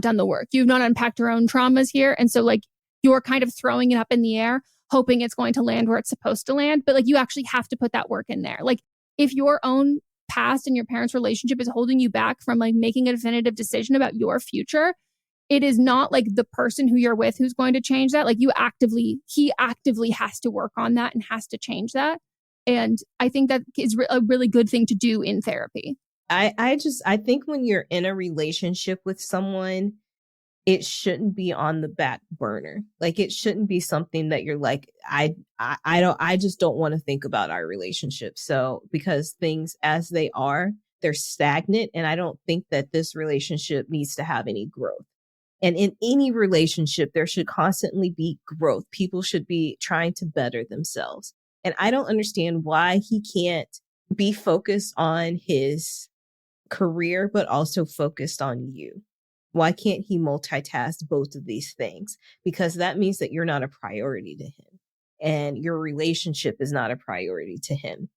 done the work. You've not unpacked your own traumas here. And so like you're kind of throwing it up in the air, hoping it's going to land where it's supposed to land. But like you actually have to put that work in there. Like if your own past and your parents' relationship is holding you back from like making a definitive decision about your future, it is not like the person who you're with who's going to change that. Like he actively has to work on that and has to change that. And I think that is a really good thing to do in therapy. I think when you're in a relationship with someone, it shouldn't be on the back burner. Like it shouldn't be something that you're like, I just don't want to think about our relationship. So because things as they are, they're stagnant. And I don't think that this relationship needs to have any growth. And in any relationship, there should constantly be growth. People should be trying to better themselves. And I don't understand why he can't be focused on his career, but also focused on you. Why can't he multitask both of these things? Because that means that you're not a priority to him and your relationship is not a priority to him.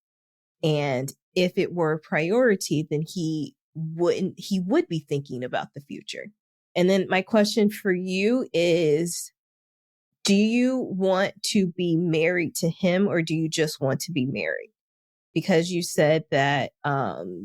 And if it were a priority, then he would be thinking about the future. And then my question for you is, do you want to be married to him or do you just want to be married? Because you said that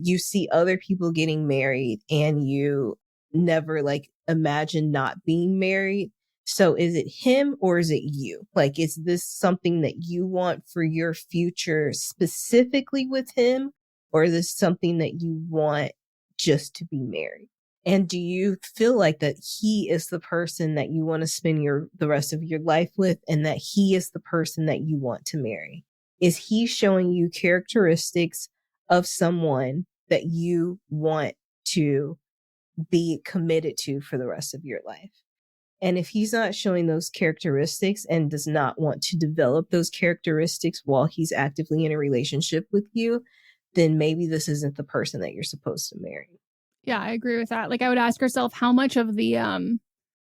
you see other people getting married and you never like imagine not being married. So is it him or is it you? Like, is this something that you want for your future specifically with him? Or is this something that you want just to be married? And do you feel like that he is the person that you want to spend the rest of your life with and that he is the person that you want to marry? Is he showing you characteristics of someone that you want to be committed to for the rest of your life? And if he's not showing those characteristics and does not want to develop those characteristics while he's actively in a relationship with you, then maybe this isn't the person that you're supposed to marry. Yeah, I agree with that. Like, I would ask yourself, how much of the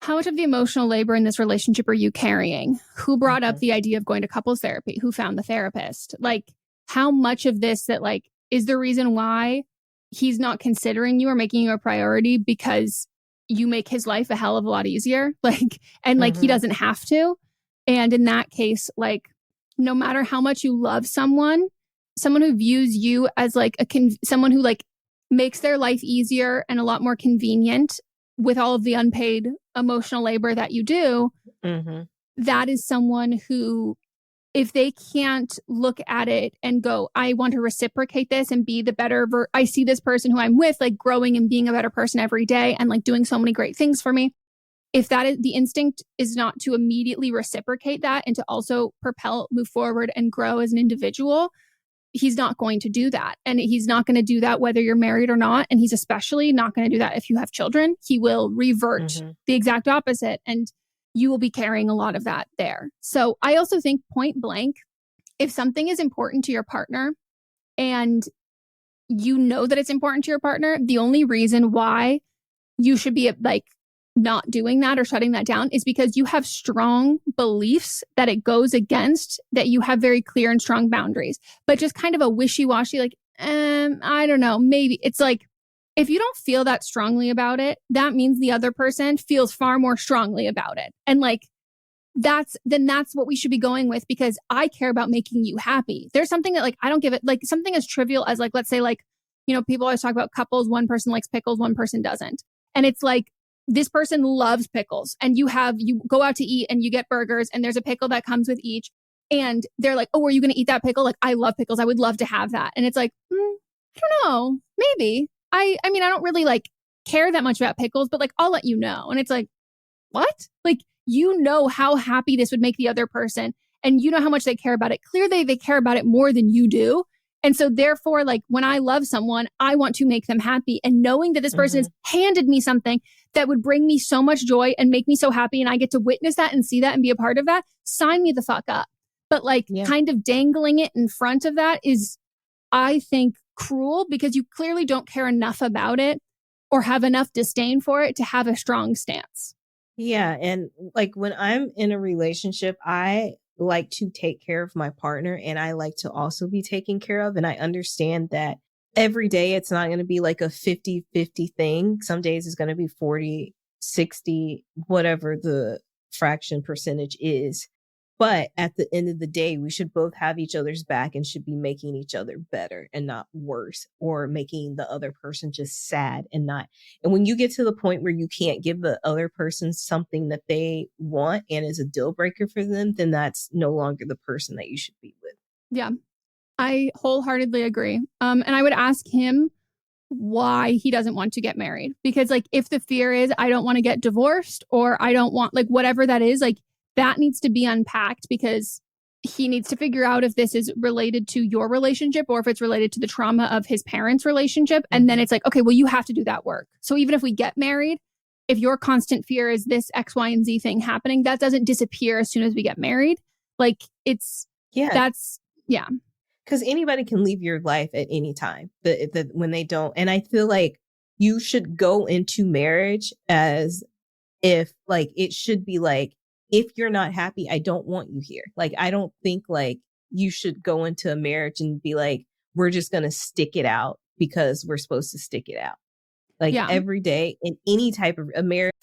emotional labor in this relationship are you carrying? Who brought up the idea of going to couples therapy? Who found the therapist? Like, how much of this that like is the reason why he's not considering you or making you a priority because you make his life a hell of a lot easier? Like, and like he doesn't have to. And in that case, like, no matter how much you love someone who views you as like someone who like makes their life easier and a lot more convenient with all of the unpaid emotional labor that you do, that is someone who, if they can't look at it and go, I want to reciprocate this and be the better, I see this person who I'm with, like growing and being a better person every day and like doing so many great things for me. If that is the instinct is not to immediately reciprocate that and to also move forward and grow as an individual, he's not going to do that. And he's not going to do that whether you're married or not. And he's especially not going to do that if you have children. He will revert the exact opposite. And you will be carrying a lot of that there. So I also think point blank, if something is important to your partner and you know that it's important to your partner, the only reason why you should be like not doing that or shutting that down is because you have strong beliefs that it goes against, that you have very clear and strong boundaries, but just kind of a wishy-washy, like, I don't know, maybe. It's like, if you don't feel that strongly about it, that means the other person feels far more strongly about it. And like, that's what we should be going with, because I care about making you happy. There's something that like, I don't give it, like something as trivial as like, let's say like, you know, people always talk about couples, one person likes pickles, one person doesn't. And it's like, this person loves pickles and you go out to eat and you get burgers and there's a pickle that comes with each. And they're like, oh, are you going to eat that pickle? Like, I love pickles. I would love to have that. And it's like, I don't know, maybe. I mean, I don't really like care that much about pickles, but like, I'll let you know. And it's like, what? Like, you know how happy this would make the other person and you know how much they care about it. Clearly, they care about it more than you do. And so therefore, like when I love someone, I want to make them happy. And knowing that this person has handed me something that would bring me so much joy and make me so happy, and I get to witness that and see that and be a part of that, sign me the fuck up. But like kind of dangling it in front of that is, I think, cruel, because you clearly don't care enough about it or have enough disdain for it to have a strong stance. Yeah. And like when I'm in a relationship, I like to take care of my partner and I like to also be taken care of. And I understand that every day it's not going to be like a 50-50 thing. Some days it's going to be 40, 60, whatever the fraction percentage is. But at the end of the day, we should both have each other's back and should be making each other better and not worse, or making the other person just sad and not. And when you get to the point where you can't give the other person something that they want and is a deal breaker for them, then that's no longer the person that you should be with. Yeah, I wholeheartedly agree. And I would ask him why he doesn't want to get married. Because like, if the fear is, I don't want to get divorced, or I don't want, like, whatever that is, like, that needs to be unpacked, because he needs to figure out if this is related to your relationship or if it's related to the trauma of his parents' relationship. And then it's like, okay, well, you have to do that work. So even if we get married, if your constant fear is this X, Y, and Z thing happening, that doesn't disappear as soon as we get married. Like, it's, because anybody can leave your life at any time when they don't. And I feel like you should go into marriage as if like, it should be like, if you're not happy, I don't want you here. Like, I don't think like you should go into a marriage and be like, we're just going to stick it out because we're supposed to stick it out. Like every day, in any type of a marriage.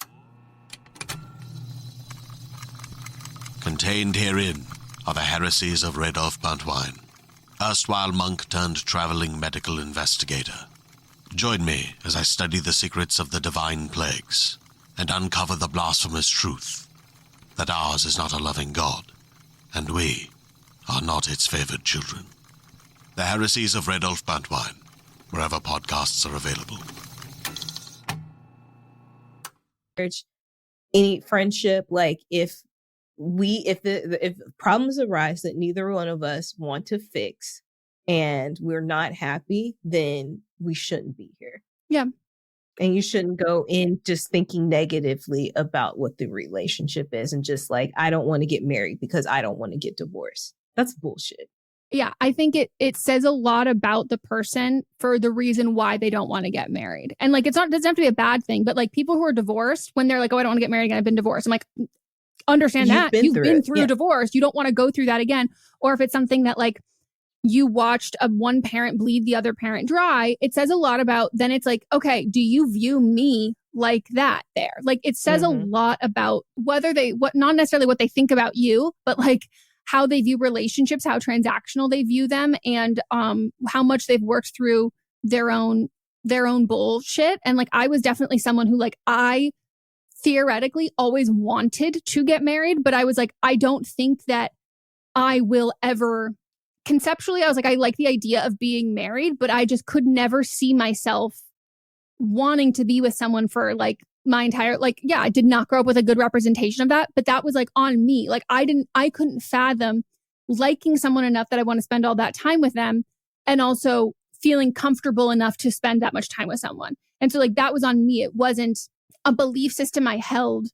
Contained herein are the heresies of Radolf Buntwine, erstwhile monk turned traveling medical investigator. Join me as I study the secrets of the divine plagues and uncover the blasphemous truth that ours is not a loving God, and we are not its favored children. The heresies of Radolf Buntwine, wherever podcasts are available. Any friendship, like if problems arise that neither one of us want to fix and we're not happy, then we shouldn't be here. Yeah. And you shouldn't go in just thinking negatively about what the relationship is and just like, I don't want to get married because I don't want to get divorced. That's bullshit. Yeah, I think it says a lot about the person for the reason why they don't want to get married. And like, it doesn't have to be a bad thing, but like people who are divorced, when they're like, oh, I don't want to get married again, I've been divorced. I'm like, understand that. You've been through a divorce. You don't want to go through that again. Or if it's something that like you watched one parent bleed the other parent dry, it says a lot about, then it's like, okay, do you view me like that there? Like it says a lot about whether not necessarily what they think about you, but like how they view relationships, how transactional they view them, and how much they've worked through their own bullshit. And like, I was definitely someone who like, I theoretically always wanted to get married, but I was like, I don't think that I will ever. Conceptually, I was like, I like the idea of being married, but I just could never see myself wanting to be with someone for like my entire, like, yeah, I did not grow up with a good representation of that, but that was like on me. Like I couldn't fathom liking someone enough that I want to spend all that time with them and also feeling comfortable enough to spend that much time with someone. And so like that was on me. It wasn't a belief system I held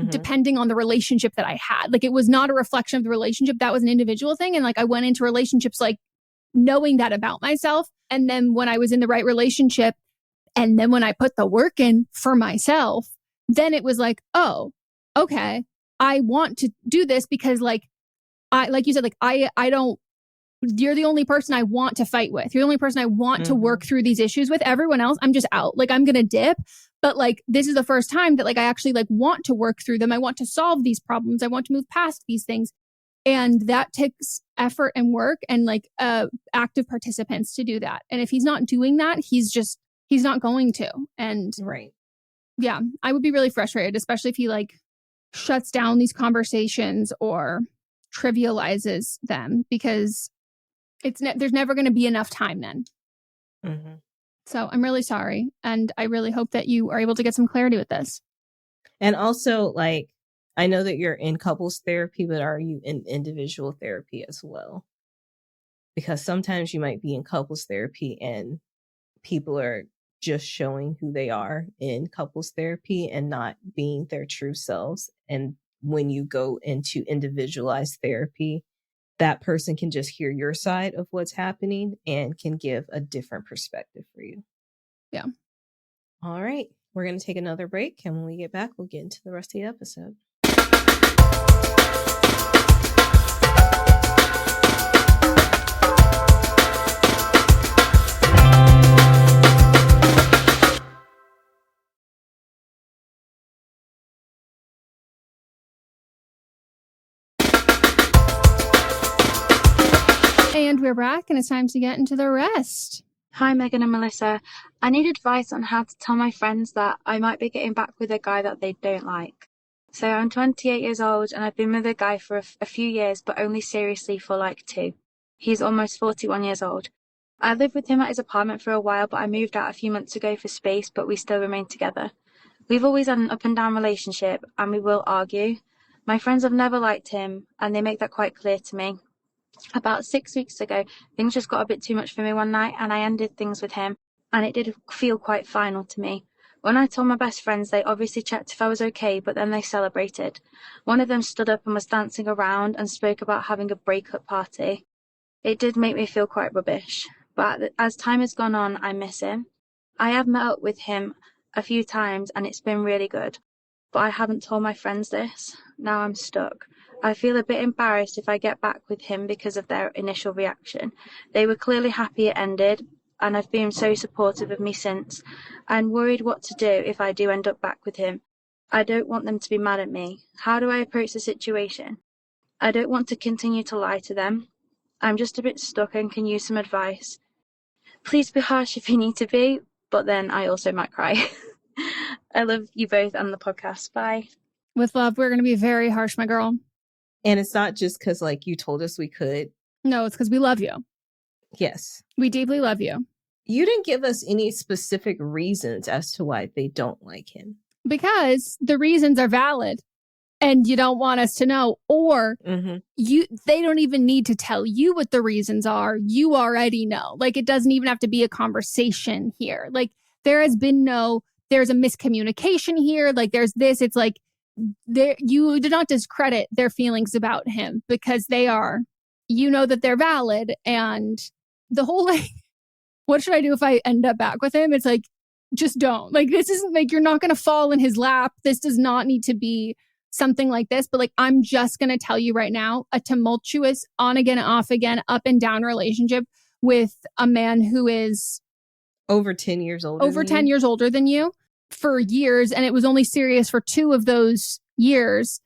depending on the relationship that I had. Like it was not a reflection of the relationship. That was an individual thing. And like I went into relationships like knowing that about myself. And then when I was in the right relationship, and then when I put the work in for myself, then it was like, oh, okay, I want to do this because like you said, like I don't, you're the only person I want to fight with. You're the only person I want to work through these issues with. Everyone else, I'm just out. Like I'm going to dip. But like, this is the first time that like, I actually like want to work through them. I want to solve these problems. I want to move past these things. And that takes effort and work and like active participants to do that. And if he's not doing that, he's not going to. And right. Yeah, I would be really frustrated, especially if he like shuts down these conversations or trivializes them, because there's never going to be enough time then. So I'm really sorry. And I really hope that you are able to get some clarity with this. And also, like, I know that you're in couples therapy, but are you in individual therapy as well? Because sometimes you might be in couples therapy and people are just showing who they are in couples therapy and not being their true selves. And when you go into individualized therapy, that person can just hear your side of what's happening and can give a different perspective for you. Yeah. All right. We're going to take another break. And when we get back, we'll get into the rest of the episode. And we're back, and it's time to get into the rest. Hi, Meghan and Melisa. I need advice on how to tell my friends that I might be getting back with a guy that they don't like. So I'm 28 years old, and I've been with a guy for a few years, but only seriously for like 2. He's almost 41 years old. I lived with him at his apartment for a while, but I moved out a few months ago for space, but we still remain together. We've always had an up and down relationship, and we will argue. My friends have never liked him, and they make that quite clear to me. About 6 weeks ago, things just got a bit too much for me one night, and I ended things with him, and it did feel quite final to me. When I told my best friends, they obviously checked if I was okay, but then they celebrated. One of them stood up and was dancing around and spoke about having a breakup party. It did make me feel quite rubbish, but as time has gone on, I miss him. I have met up with him a few times, and it's been really good, but I haven't told my friends this. Now I'm stuck. I feel a bit embarrassed if I get back with him because of their initial reaction. They were clearly happy it ended, and have been so supportive of me since. I'm worried what to do if I do end up back with him. I don't want them to be mad at me. How do I approach the situation? I don't want to continue to lie to them. I'm just a bit stuck and can use some advice. Please be harsh if you need to be, but then I also might cry. I love you both and the podcast. Bye. With love, we're going to be very harsh, my girl. And it's not just because, like, you told us we could. No, it's because we love you. Yes. We deeply love you. You didn't give us any specific reasons as to why they don't like him. Because the reasons are valid and you don't want us to know, or they don't even need to tell you what the reasons are. You already know. Like, it doesn't even have to be a conversation here. Like, there's a miscommunication here. Like, there's this. It's like, you do not discredit their feelings about him because they are, you know that they're valid. And the whole, like, what should I do if I end up back with him? It's like, just don't. Like, this isn't like, you're not going to fall in his lap. This does not need to be something like this. But like, I'm just going to tell you right now, a tumultuous on again, off again, up and down relationship with a man who is over 10 years older. Over 10 years older than you for years. And it was only serious for 2 of those years.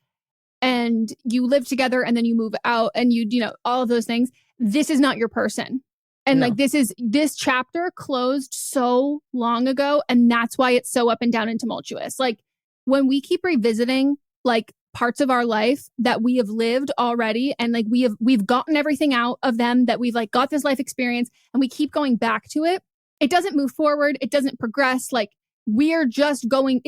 And you live together and then you move out and you know, all of those things. This is not your person. And like, this chapter closed so long ago. And that's why it's so up and down and tumultuous. Like, when we keep revisiting like parts of our life that we have lived already, and like we've gotten everything out of them, that we've like got this life experience, and we keep going back to it, it doesn't move forward. It doesn't progress. Like, we're going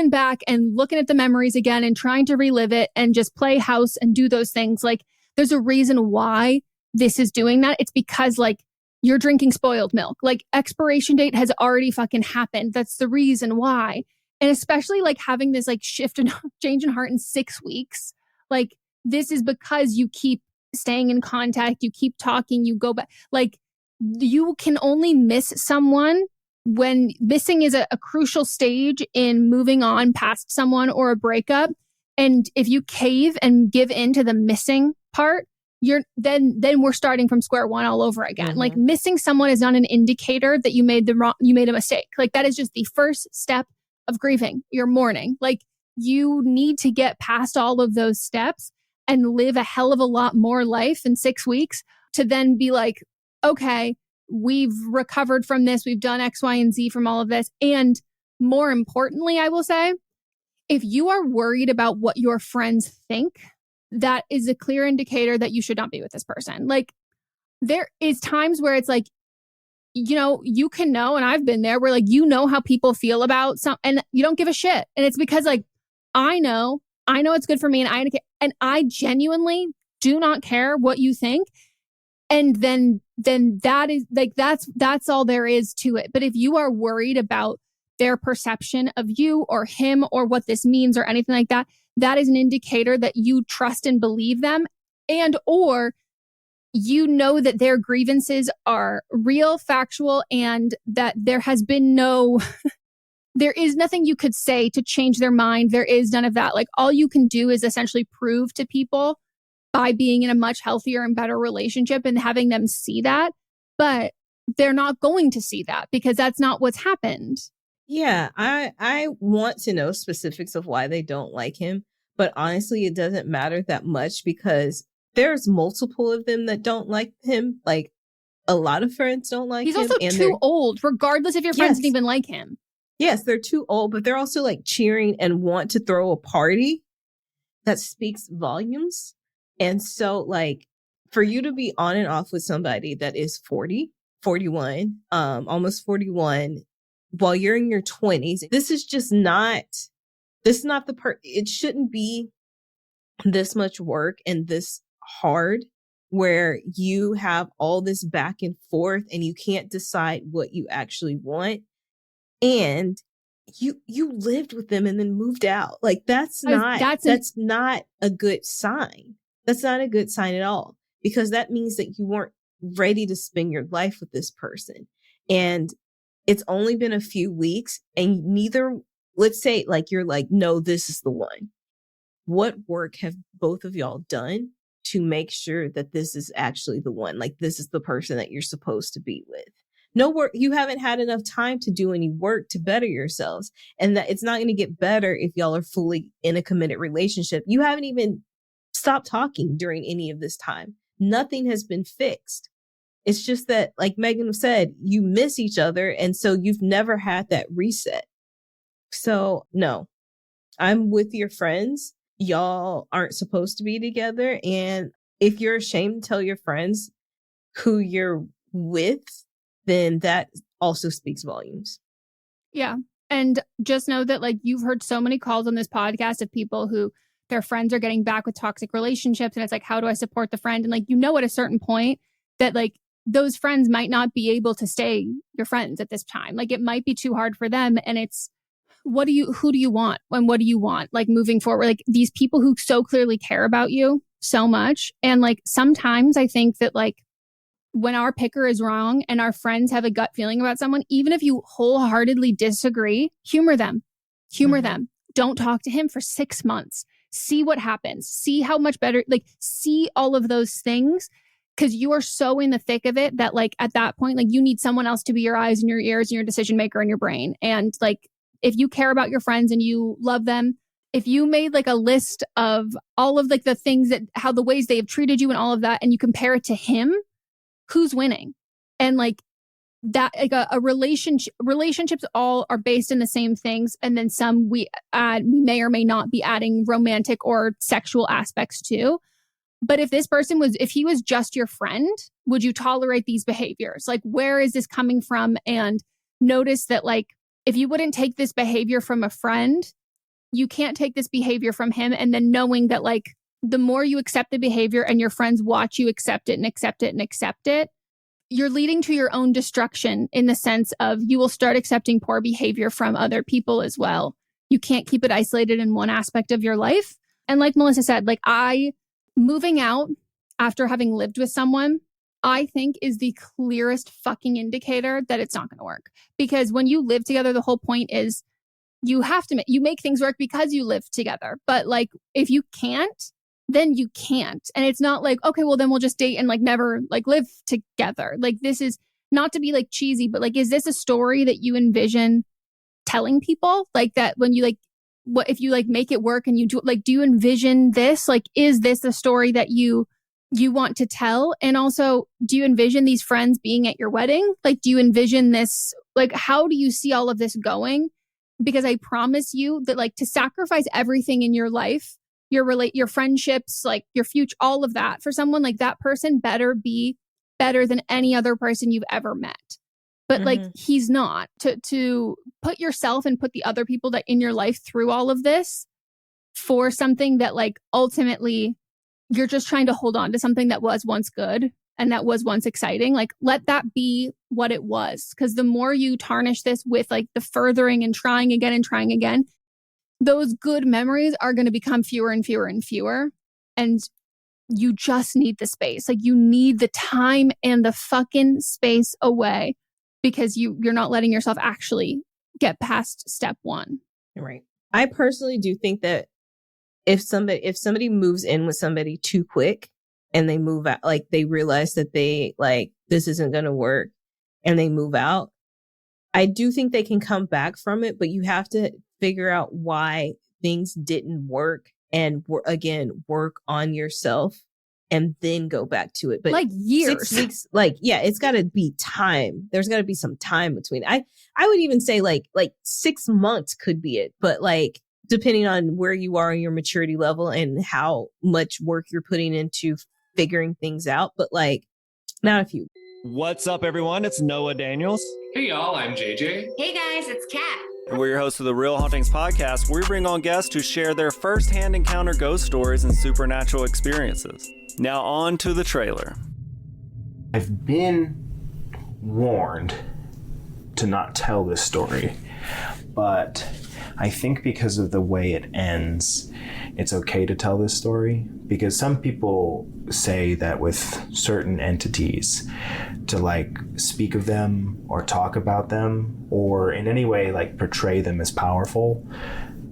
back and looking at the memories again and trying to relive it and just play house and do those things. Like, there's a reason why this is doing that. It's because like you're drinking spoiled milk. Like, expiration date has already fucking happened. That's the reason why. And especially like having this like shift and change in heart in 6 weeks. Like, this is because you keep staying in contact. You keep talking. You go back. Like, you can only miss someone when missing is a crucial stage in moving on past someone or a breakup. And if you cave and give in to the missing part, then we're starting from square one all over again. Like, missing someone is not an indicator that you made a mistake. Like, that is just the first step of grieving. You're mourning. Like, you need to get past all of those steps and live a hell of a lot more life in 6 weeks to then be like, okay, we've recovered from this. We've done X, Y, and Z from all of this. And more importantly, I will say, if you are worried about what your friends think, that is a clear indicator that you should not be with this person. Like, there is times where it's like, you know, you can know, and I've been there, where like, you know how people feel about something and you don't give a shit. And it's because like, I know it's good for me, and I genuinely do not care what you think. And then that is like, that's all there is to it. But if you are worried about their perception of you or him or what this means or anything like that, that is an indicator that you trust and believe them, and or you know that their grievances are real, factual, and that there has been there is nothing you could say to change their mind. There is none of that. Like, all you can do is essentially prove to people by being in a much healthier and better relationship and having them see that. But they're not going to see that because that's not what's happened. Yeah, I want to know specifics of why they don't like him. But honestly, it doesn't matter that much because there's multiple of them that don't like him. Like, a lot of friends don't like him. He's also too old, regardless if your friends didn't even like him. Yes, they're too old, but they're also like cheering and want to throw a party. That speaks volumes. And so like, for you to be on and off with somebody that is 40, 41, almost 41, while you're in your 20s, this is not it shouldn't be this much work and this hard where you have all this back and forth and you can't decide what you actually want. And you lived with them and then moved out. Like, that's not a good sign. That's not a good sign at all, because that means that you weren't ready to spend your life with this person. And it's only been a few weeks, and let's say like, you're like, no, this is the one. What work have both of y'all done to make sure that this is actually the one? Like, this is the person that you're supposed to be with? No work. You haven't had enough time to do any work to better yourselves. And that it's not going to get better if y'all are fully in a committed relationship. You haven't even stopped talking during any of this time. Nothing has been fixed. It's just that, like Meghan said, you miss each other. And so you've never had that reset. So no, I'm with your friends. Y'all aren't supposed to be together. And if you're ashamed to tell your friends who you're with, then that also speaks volumes. Yeah. And just know that, like, you've heard so many calls on this podcast of people who their friends are getting back with toxic relationships. And it's like, how do I support the friend? And like, at a certain point that like those friends might not be able to stay your friends at this time. Like, it might be too hard for them. And it's, who do you want? And what do you want? Like, moving forward, like these people who so clearly care about you so much. And like, sometimes I think that like when our picker is wrong and our friends have a gut feeling about someone, even if you wholeheartedly disagree, humor them. Don't talk to him for 6 months. See what happens. See how much better, like, see all of those things. Because you are so in the thick of it that like at that point, like you need someone else to be your eyes and your ears and your decision maker and your brain. And like, if you care about your friends and you love them, if you made like a list of all of like the things that, how the ways they have treated you and all of that, and you compare it to him, who's winning? And like that, like a relationships all are based in the same things. And then some we may or may not be adding romantic or sexual aspects to. But if he was just your friend, would you tolerate these behaviors? Like, where is this coming from? And notice that like, if you wouldn't take this behavior from a friend, you can't take this behavior from him. And then knowing that like, the more you accept the behavior and your friends watch you accept it and accept it and accept it, you're leading to your own destruction in the sense of you will start accepting poor behavior from other people as well. You can't keep it isolated in one aspect of your life. And like Melissa said, like moving out after having lived with someone, I think is the clearest fucking indicator that it's not going to work. Because when you live together, the whole point is you make things work because you live together. But like, if you can't, then you can't. And it's not like, okay, well then we'll just date and like never like live together. Like, this is not to be like cheesy, but like, is this a story that you envision telling people? Like that when you like, what if you like make it work and you do like, do you envision this? Like, is this a story that you want to tell? And also, do you envision these friends being at your wedding? Like, do you envision this? Like, how do you see all of this going? Because I promise you that like to sacrifice everything in your life, your friendships, like your future, all of that for someone, like that person better be better than any other person you've ever met. But like, he's not. To put yourself and put the other people that in your life through all of this for something that like ultimately you're just trying to hold on to something that was once good and that was once exciting. Like, let that be what it was. Because the more you tarnish this with like the furthering and trying again, those good memories are going to become fewer and fewer and fewer. And you just need the space. Like, you need the time and the fucking space away because you're not letting yourself actually get past step one. Right. I personally do think that if somebody moves in with somebody too quick and they move out, like they realize that they like, this isn't going to work and they move out, I do think they can come back from it, but you have to figure out why things didn't work and again, work on yourself and then go back to it. But like years, 6 weeks, like, yeah, it's got to be time. There's got to be some time between. I would even say like 6 months could be it, but like, depending on where you are in your maturity level and how much work you're putting into figuring things out, but like not a few. What's up, everyone? It's Noah Daniels. Hey, y'all, I'm JJ. Hey, guys, it's Kat. And we're your hosts of the Real Hauntings podcast, where we bring on guests who share their first-hand encounter ghost stories and supernatural experiences. Now on to the trailer. I've been warned to not tell this story, but I think because of the way it ends, it's okay to tell this story, because some people say that with certain entities, to like speak of them or talk about them or in any way like portray them as powerful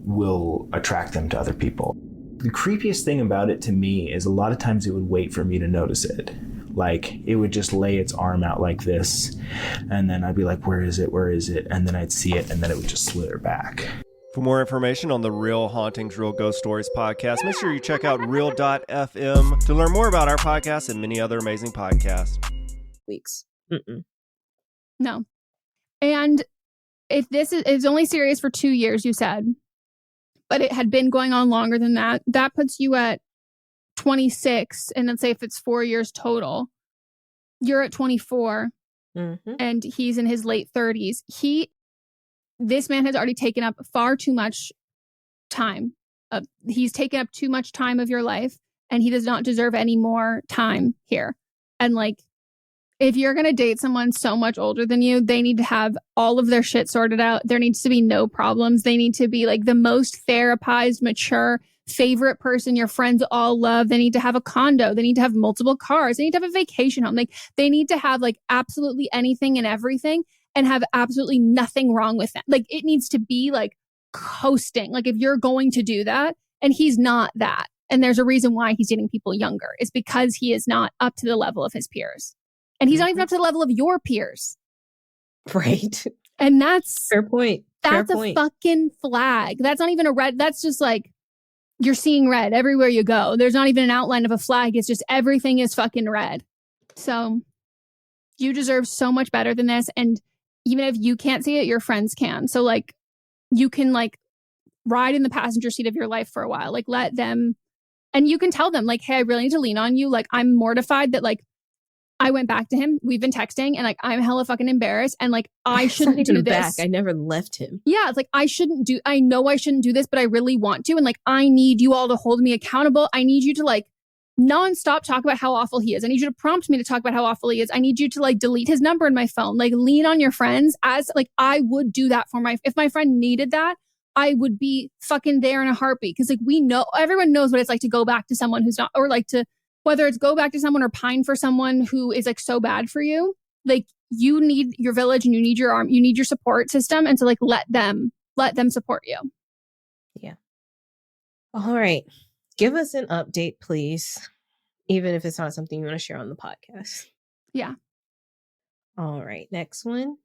will attract them to other people. The creepiest thing about it to me is a lot of times it would wait for me to notice it. Like, it would just lay its arm out like this, and then I'd be like, where is it? And then I'd see it, and then it would just slither back. For more information on the Real Hauntings, Real Ghost Stories podcast, make sure you check out real.fm to learn more about our podcast and many other amazing podcasts. Weeks. No. And if this is only serious for 2 years, you said, but it had been going on longer than that, that puts you at 26. And let's say if it's 4 years total, you're at 24 and he's in his late 30s. This man has already taken up far too much time. He's taken up too much time of your life, and he does not deserve any more time here. And like, if you're going to date someone so much older than you, they need to have all of their shit sorted out. There needs to be no problems. They need to be like the most therapized, mature, favorite person your friends all love. They need to have a condo. They need to have multiple cars. They need to have a vacation home. Like, they need to have like absolutely anything and everything, and have absolutely nothing wrong with that. Like, it needs to be like coasting. Like, if you're going to do that, and he's not that, and there's a reason why he's dating people younger, is because he is not up to the level of his peers. And he's not even up to the level of your peers. Right. And that's fair point. That's a fucking flag. That's not even a red. That's just like, you're seeing red everywhere you go. There's not even an outline of a flag. It's just everything is fucking red. So you deserve so much better than this. And even if you can't see it, your friends can. So like, you can like ride in the passenger seat of your life for a while. Like, let them, and you can tell them like, hey, I really need to lean on you. Like, I'm mortified that like, I went back to him. We've been texting, and like, I'm hella fucking embarrassed. And like, I shouldn't do this. I never left him. Yeah. It's like, I know I shouldn't do this, but I really want to. And like, I need you all to hold me accountable. I need you to like nonstop talk about how awful he is. I need you to prompt me to talk about how awful he is. I need you to like delete his number in my phone. Like, lean on your friends, as like, I would do that for if my friend needed that, I would be fucking there in a heartbeat. Cause like, everyone knows what it's like to go back to someone who's not, or like to, whether it's go back to someone or pine for someone who is like so bad for you. Like, you need your village, and you need your arm, you need your support system. And so like, let them support you. Yeah. All right. Give us an update, please. Even if it's not something you want to share on the podcast. Yeah. All right. Next one.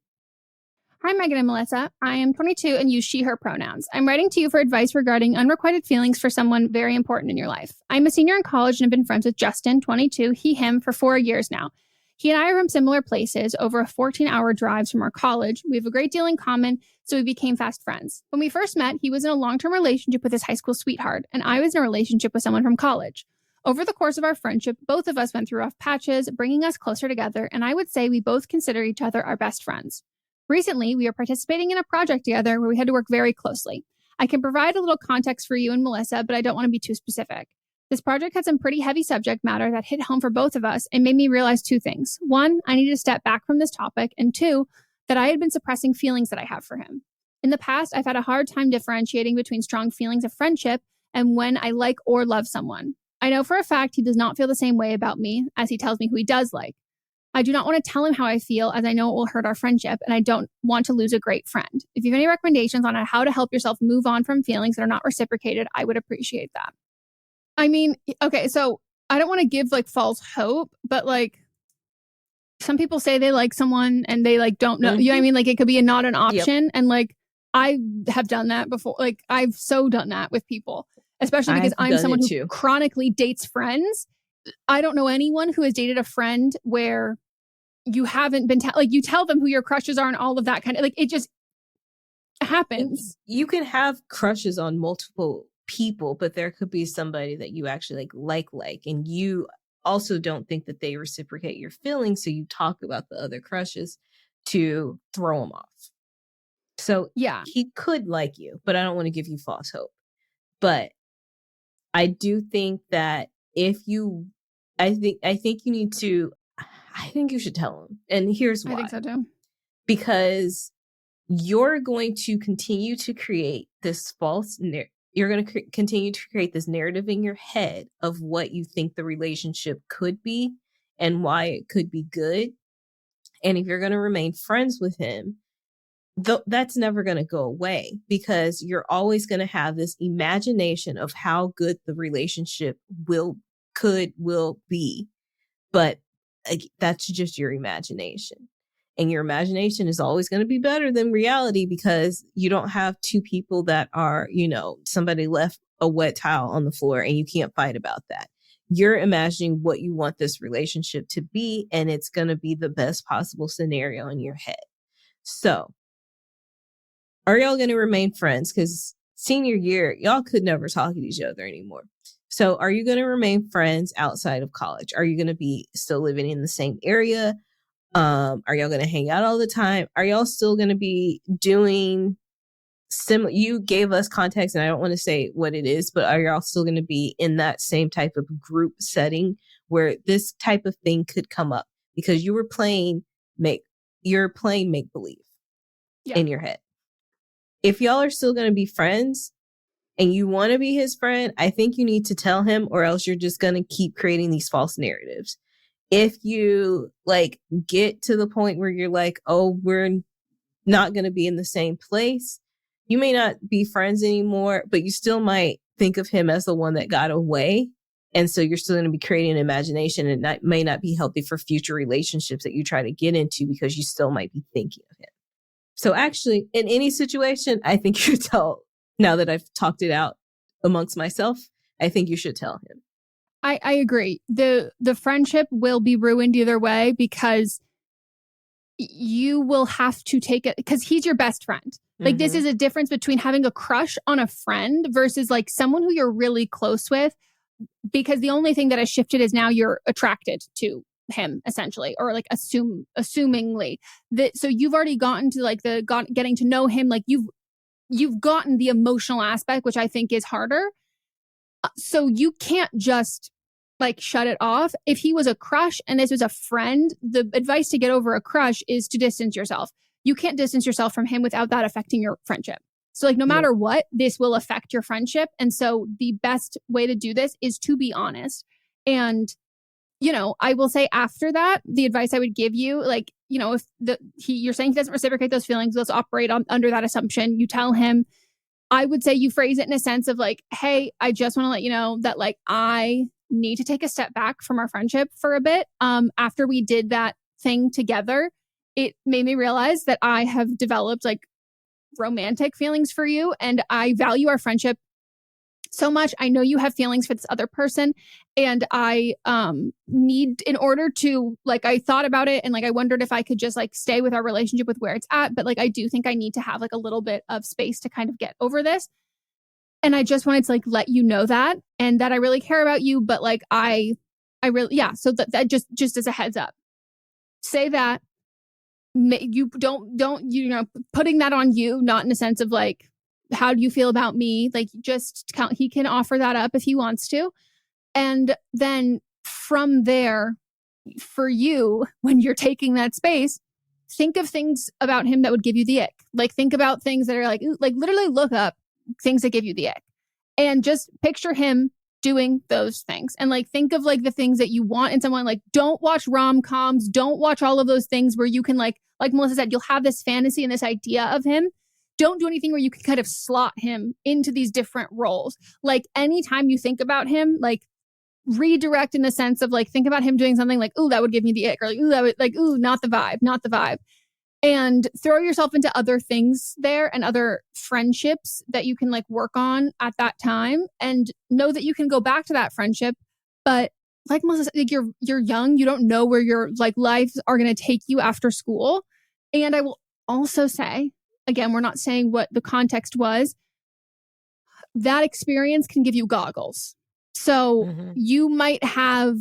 Hi, Meghan and Melisa. I am 22 and use she, her pronouns. I'm writing to you for advice regarding unrequited feelings for someone very important in your life. I'm a senior in college and have been friends with Justin, 22, he, him, for 4 years now. He and I are from similar places, over a 14-hour drive from our college. We have a great deal in common, so we became fast friends. When we first met, he was in a long-term relationship with his high school sweetheart, and I was in a relationship with someone from college. Over the course of our friendship, both of us went through rough patches, bringing us closer together, and I would say we both consider each other our best friends. Recently, we are participating in a project together where we had to work very closely. I can provide a little context for you and Melissa, but I don't want to be too specific. This project had some pretty heavy subject matter that hit home for both of us and made me realize two things. One, I needed to step back from this topic, and two, that I had been suppressing feelings that I have for him. In the past, I've had a hard time differentiating between strong feelings of friendship and when I like or love someone. I know for a fact he does not feel the same way about me as he tells me who he does like. I do not want to tell him how I feel, as I know it will hurt our friendship, and I don't want to lose a great friend. If you have any recommendations on how to help yourself move on from feelings that are not reciprocated, I would appreciate that. I mean, okay, so I don't want to give like false hope, but like, some people say they like someone and they like don't know. You know what I mean? Like, it could be not an option. Yep. And like, I have done that before. Like, I've so done that with people, especially because I'm someone who chronically dates friends. I don't know anyone who has dated a friend where you haven't been like, you tell them who your crushes are and all of that kind of, like, it just happens. You can have crushes on multiple people, but there could be somebody that you actually like, and you also don't think that they reciprocate your feelings, so you talk about the other crushes to throw them off. So yeah, he could like you, but I don't want to give you false hope. But I do think that I think you should tell him. And here's why. I think so too. Because you're going to continue to create this you're going to continue to create this narrative in your head of what you think the relationship could be and why it could be good. And if you're going to remain friends with him, that's never going to go away, because you're always going to have this imagination of how good the relationship will be. But like, that's just your imagination. And your imagination is always going to be better than reality because you don't have two people that are, somebody left a wet towel on the floor and you can't fight about that. You're imagining what you want this relationship to be, and it's going to be the best possible scenario in your head. So, are y'all going to remain friends? Because senior year, y'all could never talk to each other anymore. So, are you going to remain friends outside of college? Are you going to be still living in the same area? Are y'all going to hang out all the time? Are y'all still going to be doing similar? You gave us context, and I don't want to say what it is, but are y'all still going to be in that same type of group setting where this type of thing could come up? Because you're playing make believe in your head. If y'all are still going to be friends and you want to be his friend, I think you need to tell him, or else you're just going to keep creating these false narratives. If you get to the point where you're like, oh, we're not going to be in the same place, you may not be friends anymore, but you still might think of him as the one that got away. And so you're still going to be creating an imagination, and that may not be healthy for future relationships that you try to get into because you still might be thinking of him. So actually, in any situation, I think you should tell, now that I've talked it out amongst myself, I think you should tell him. I agree. The friendship will be ruined either way because you will have to take it because he's your best friend. Like, this is a difference between having a crush on a friend versus like someone who you're really close with, because the only thing that has shifted is now you're attracted to him, essentially, or like assumingly that. So you've already gotten to getting to know him. Like you've gotten the emotional aspect, which I think is harder. So you can't just shut it off. If he was a crush and this was a friend, the advice to get over a crush is to distance yourself. You can't distance yourself from him without that affecting your friendship. So no matter what, this will affect your friendship. And so the best way to do this is to be honest. And, I will say after that, the advice I would give you, if you're saying he doesn't reciprocate those feelings, let's operate under that assumption. You tell him, I would say you phrase it in a sense of hey, I just want to let you know that I need to take a step back from our friendship for a bit. After we did that thing together, it made me realize that I have developed romantic feelings for you, and I value our friendship so much. I know you have feelings for this other person, and I need, in order to I thought about it, and I wondered if I could just stay with our relationship with where it's at, but I do think I need to have a little bit of space to kind of get over this. And I just wanted to let you know that, and that I really care about you, but I really, so that just as a heads up, say that. You don't putting that on you, not in a sense of how do you feel about me? Just count, he can offer that up if he wants to. And then from there, for you, when you're taking that space, think of things about him that would give you the ick. Think about things that are literally look up things that give you the ick, and just picture him doing those things. And think of the things that you want in someone. Don't watch rom-coms, don't watch all of those things where you can like Melissa said, you'll have this fantasy and this idea of him. Don't do anything where you can kind of slot him into these different roles. Anytime you think about him, redirect in the sense of think about him doing something ooh, that would give me the ick, or ooh, that would ooh, not the vibe. And throw yourself into other things there and other friendships that you can work on at that time, and know that you can go back to that friendship. But Melissa said, you're young, you don't know where your lives are going to take you after school. And I will also say, again, we're not saying what the context was. That experience can give you goggles. So you might have,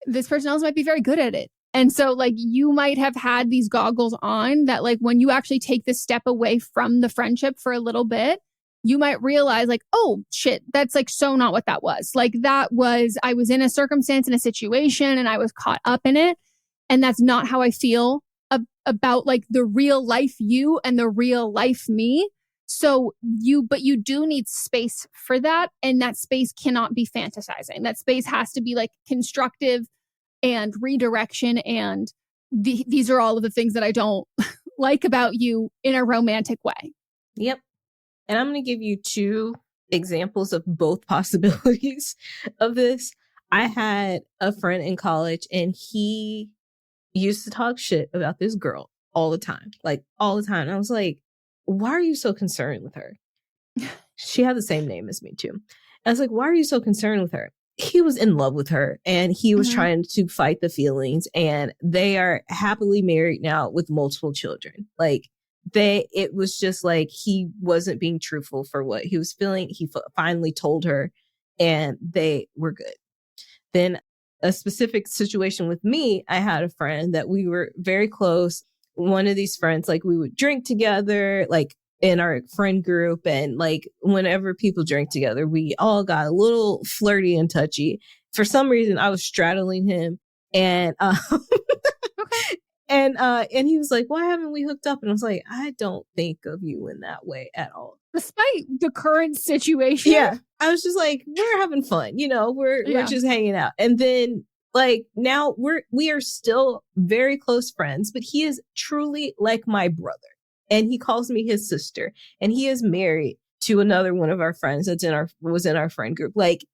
this person else might be very good at it. And so you might have had these goggles on that when you actually take this step away from the friendship for a little bit, you might realize oh shit, that's so not what that was. That was, I was in a circumstance, in a situation, and I was caught up in it. And that's not how I feel about the real life you and the real life me. So but you do need space for that. And that space cannot be fantasizing. That space has to be constructive and redirection. And these are all of the things that I don't like about you in a romantic way. Yep. And I'm going to give you 2 examples of both possibilities of this. I had a friend in college, and he used to talk shit about this girl all the time. Like, all the time. And I was like, why are you so concerned with her? She had the same name as me, too. I was like, why are you so concerned with her? He was in love with her and he was trying to fight the feelings, and they are happily married now with multiple children. Like, it was just like he wasn't being truthful for what he was feeling. He finally told her and they were good. Then a specific situation with me, I had a friend that we were very close. One of these friends, like, we would drink together, like, in our friend group, and like whenever people drink together, we all got a little flirty and touchy. For some reason, I was straddling him, and and he was like, "Why haven't we hooked up?" And I was like, "I don't think of you in that way at all." Despite the current situation, yeah, I was just like, "We're having fun, we're just hanging out." And then like now we are still very close friends, but he is truly like my brother. And he calls me his sister, and he is married to another one of our friends was in our friend group. Like,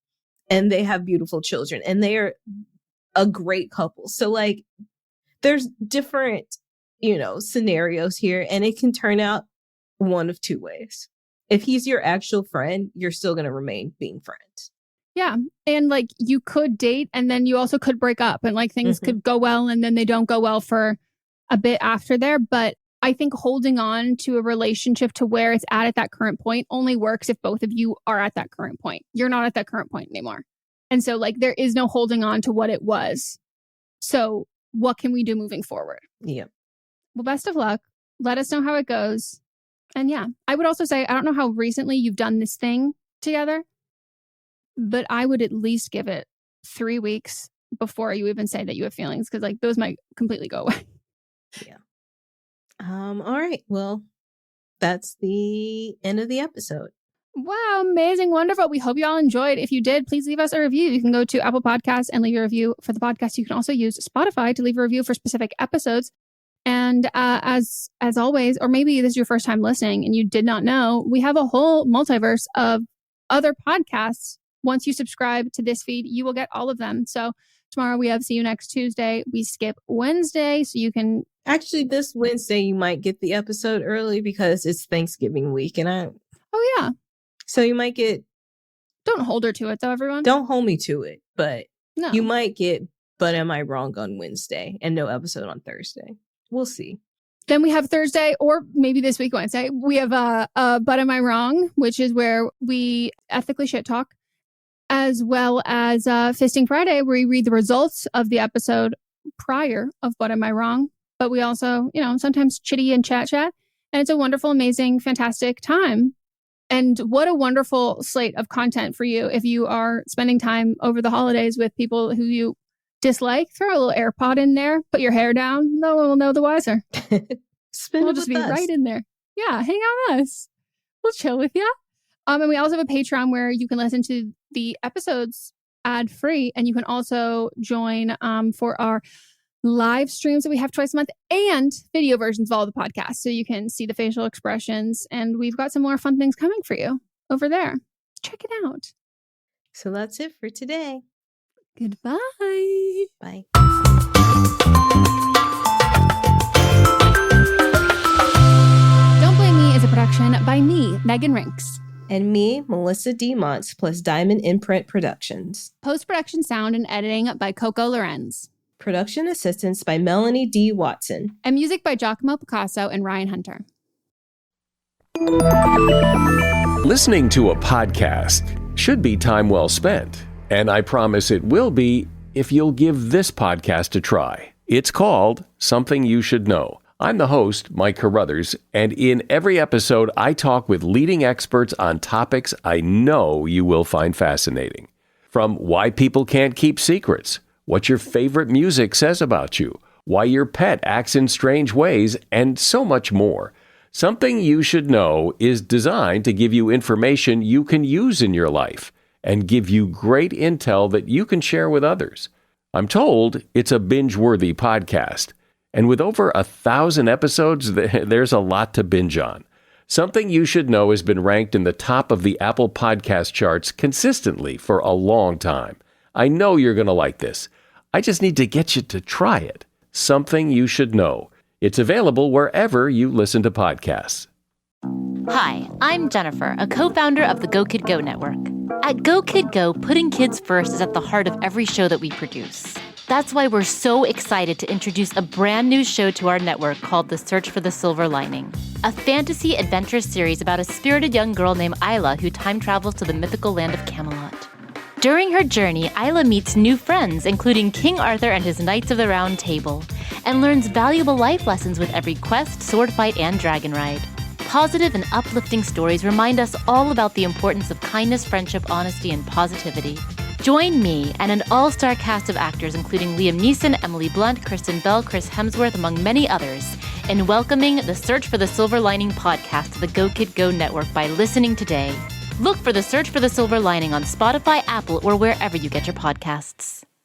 and they have beautiful children, and they are a great couple. So like, there's different, scenarios here, and it can turn out one of two ways. If he's your actual friend, you're still going to remain being friends. Yeah. And like, you could date, and then you also could break up, and like things could go well, and then they don't go well for a bit after there. But I think holding on to a relationship to where it's at that current point only works if both of you are at that current point. You're not at that current point anymore. And so like, there is no holding on to what it was. So what can we do moving forward? Yeah. Well, best of luck. Let us know how it goes. And yeah, I would also say, I don't know how recently you've done this thing together, but I would at least give it 3 weeks before you even say that you have feelings, because like those might completely go away. Yeah. All right. Well, that's the end of the episode. Wow. Amazing. Wonderful. We hope you all enjoyed. If you did, please leave us a review. You can go to Apple Podcasts and leave a review for the podcast. You can also use Spotify to leave a review for specific episodes. And as always, or maybe this is your first time listening and you did not know, we have a whole multiverse of other podcasts. Once you subscribe to this feed, you will get all of them. So tomorrow we have See You Next Tuesday. We skip Wednesday, so you can... Actually, this Wednesday, you might get the episode early because it's Thanksgiving week. And Oh, yeah. So you might get... Don't hold her to it, though, everyone. Don't hold me to it, but no. You might get But Am I Wrong on Wednesday and no episode on Thursday. We'll see. Then we have Thursday, or maybe this week, Wednesday, we have But Am I Wrong, which is where we ethically shit talk, as well as Fisting Friday, where we read the results of the episode prior of What Am I Wrong? But we also, sometimes chitty and chat. And it's a wonderful, amazing, fantastic time. And what a wonderful slate of content for you if you are spending time over the holidays with people who you dislike. Throw a little AirPod in there, put your hair down. No one will know the wiser. We'll just be us. right in there. Yeah, hang out with us. We'll chill with you. And we also have a Patreon where you can listen to the episodes ad-free, and you can also join for our live streams that we have twice a month and video versions of all the podcasts, so you can see the facial expressions, and we've got some more fun things coming for you over there. Check it out. So that's it for today. Goodbye. Bye. Don't Blame Me is a production by me, Megan Rinks. And me, Melissa D. Montz, plus Diamond Imprint Productions. Post-production sound and editing by Coco Lorenz. Production assistance by Melanie D. Watson. And music by Giacomo Picasso and Ryan Hunter. Listening to a podcast should be time well spent. And I promise it will be if you'll give this podcast a try. It's called Something You Should Know. I'm the host, Mike Carruthers, and in every episode, I talk with leading experts on topics I know you will find fascinating. From why people can't keep secrets, what your favorite music says about you, why your pet acts in strange ways, and so much more. Something You Should Know is designed to give you information you can use in your life and give you great intel that you can share with others. I'm told it's a binge-worthy podcast. And with over 1,000 episodes, there's a lot to binge on. Something You Should Know has been ranked in the top of the Apple Podcast charts consistently for a long time. I know you're going to like this. I just need to get you to try it. Something You Should Know. It's available wherever you listen to podcasts. Hi, I'm Jennifer, a co-founder of the Go Kid Go network. At Go Kid Go, putting kids first is at the heart of every show that we produce. That's why we're so excited to introduce a brand new show to our network called The Search for the Silver Lining, a fantasy adventure series about a spirited young girl named Isla who time travels to the mythical land of Camelot. During her journey, Isla meets new friends, including King Arthur and his Knights of the Round Table, and learns valuable life lessons with every quest, sword fight, and dragon ride. Positive and uplifting stories remind us all about the importance of kindness, friendship, honesty, and positivity. Join me and an all-star cast of actors including Liam Neeson, Emily Blunt, Kristen Bell, Chris Hemsworth, among many others, in welcoming the Search for the Silver Lining podcast to the Go Kid Go network by listening today. Look for the Search for the Silver Lining on Spotify, Apple, or wherever you get your podcasts.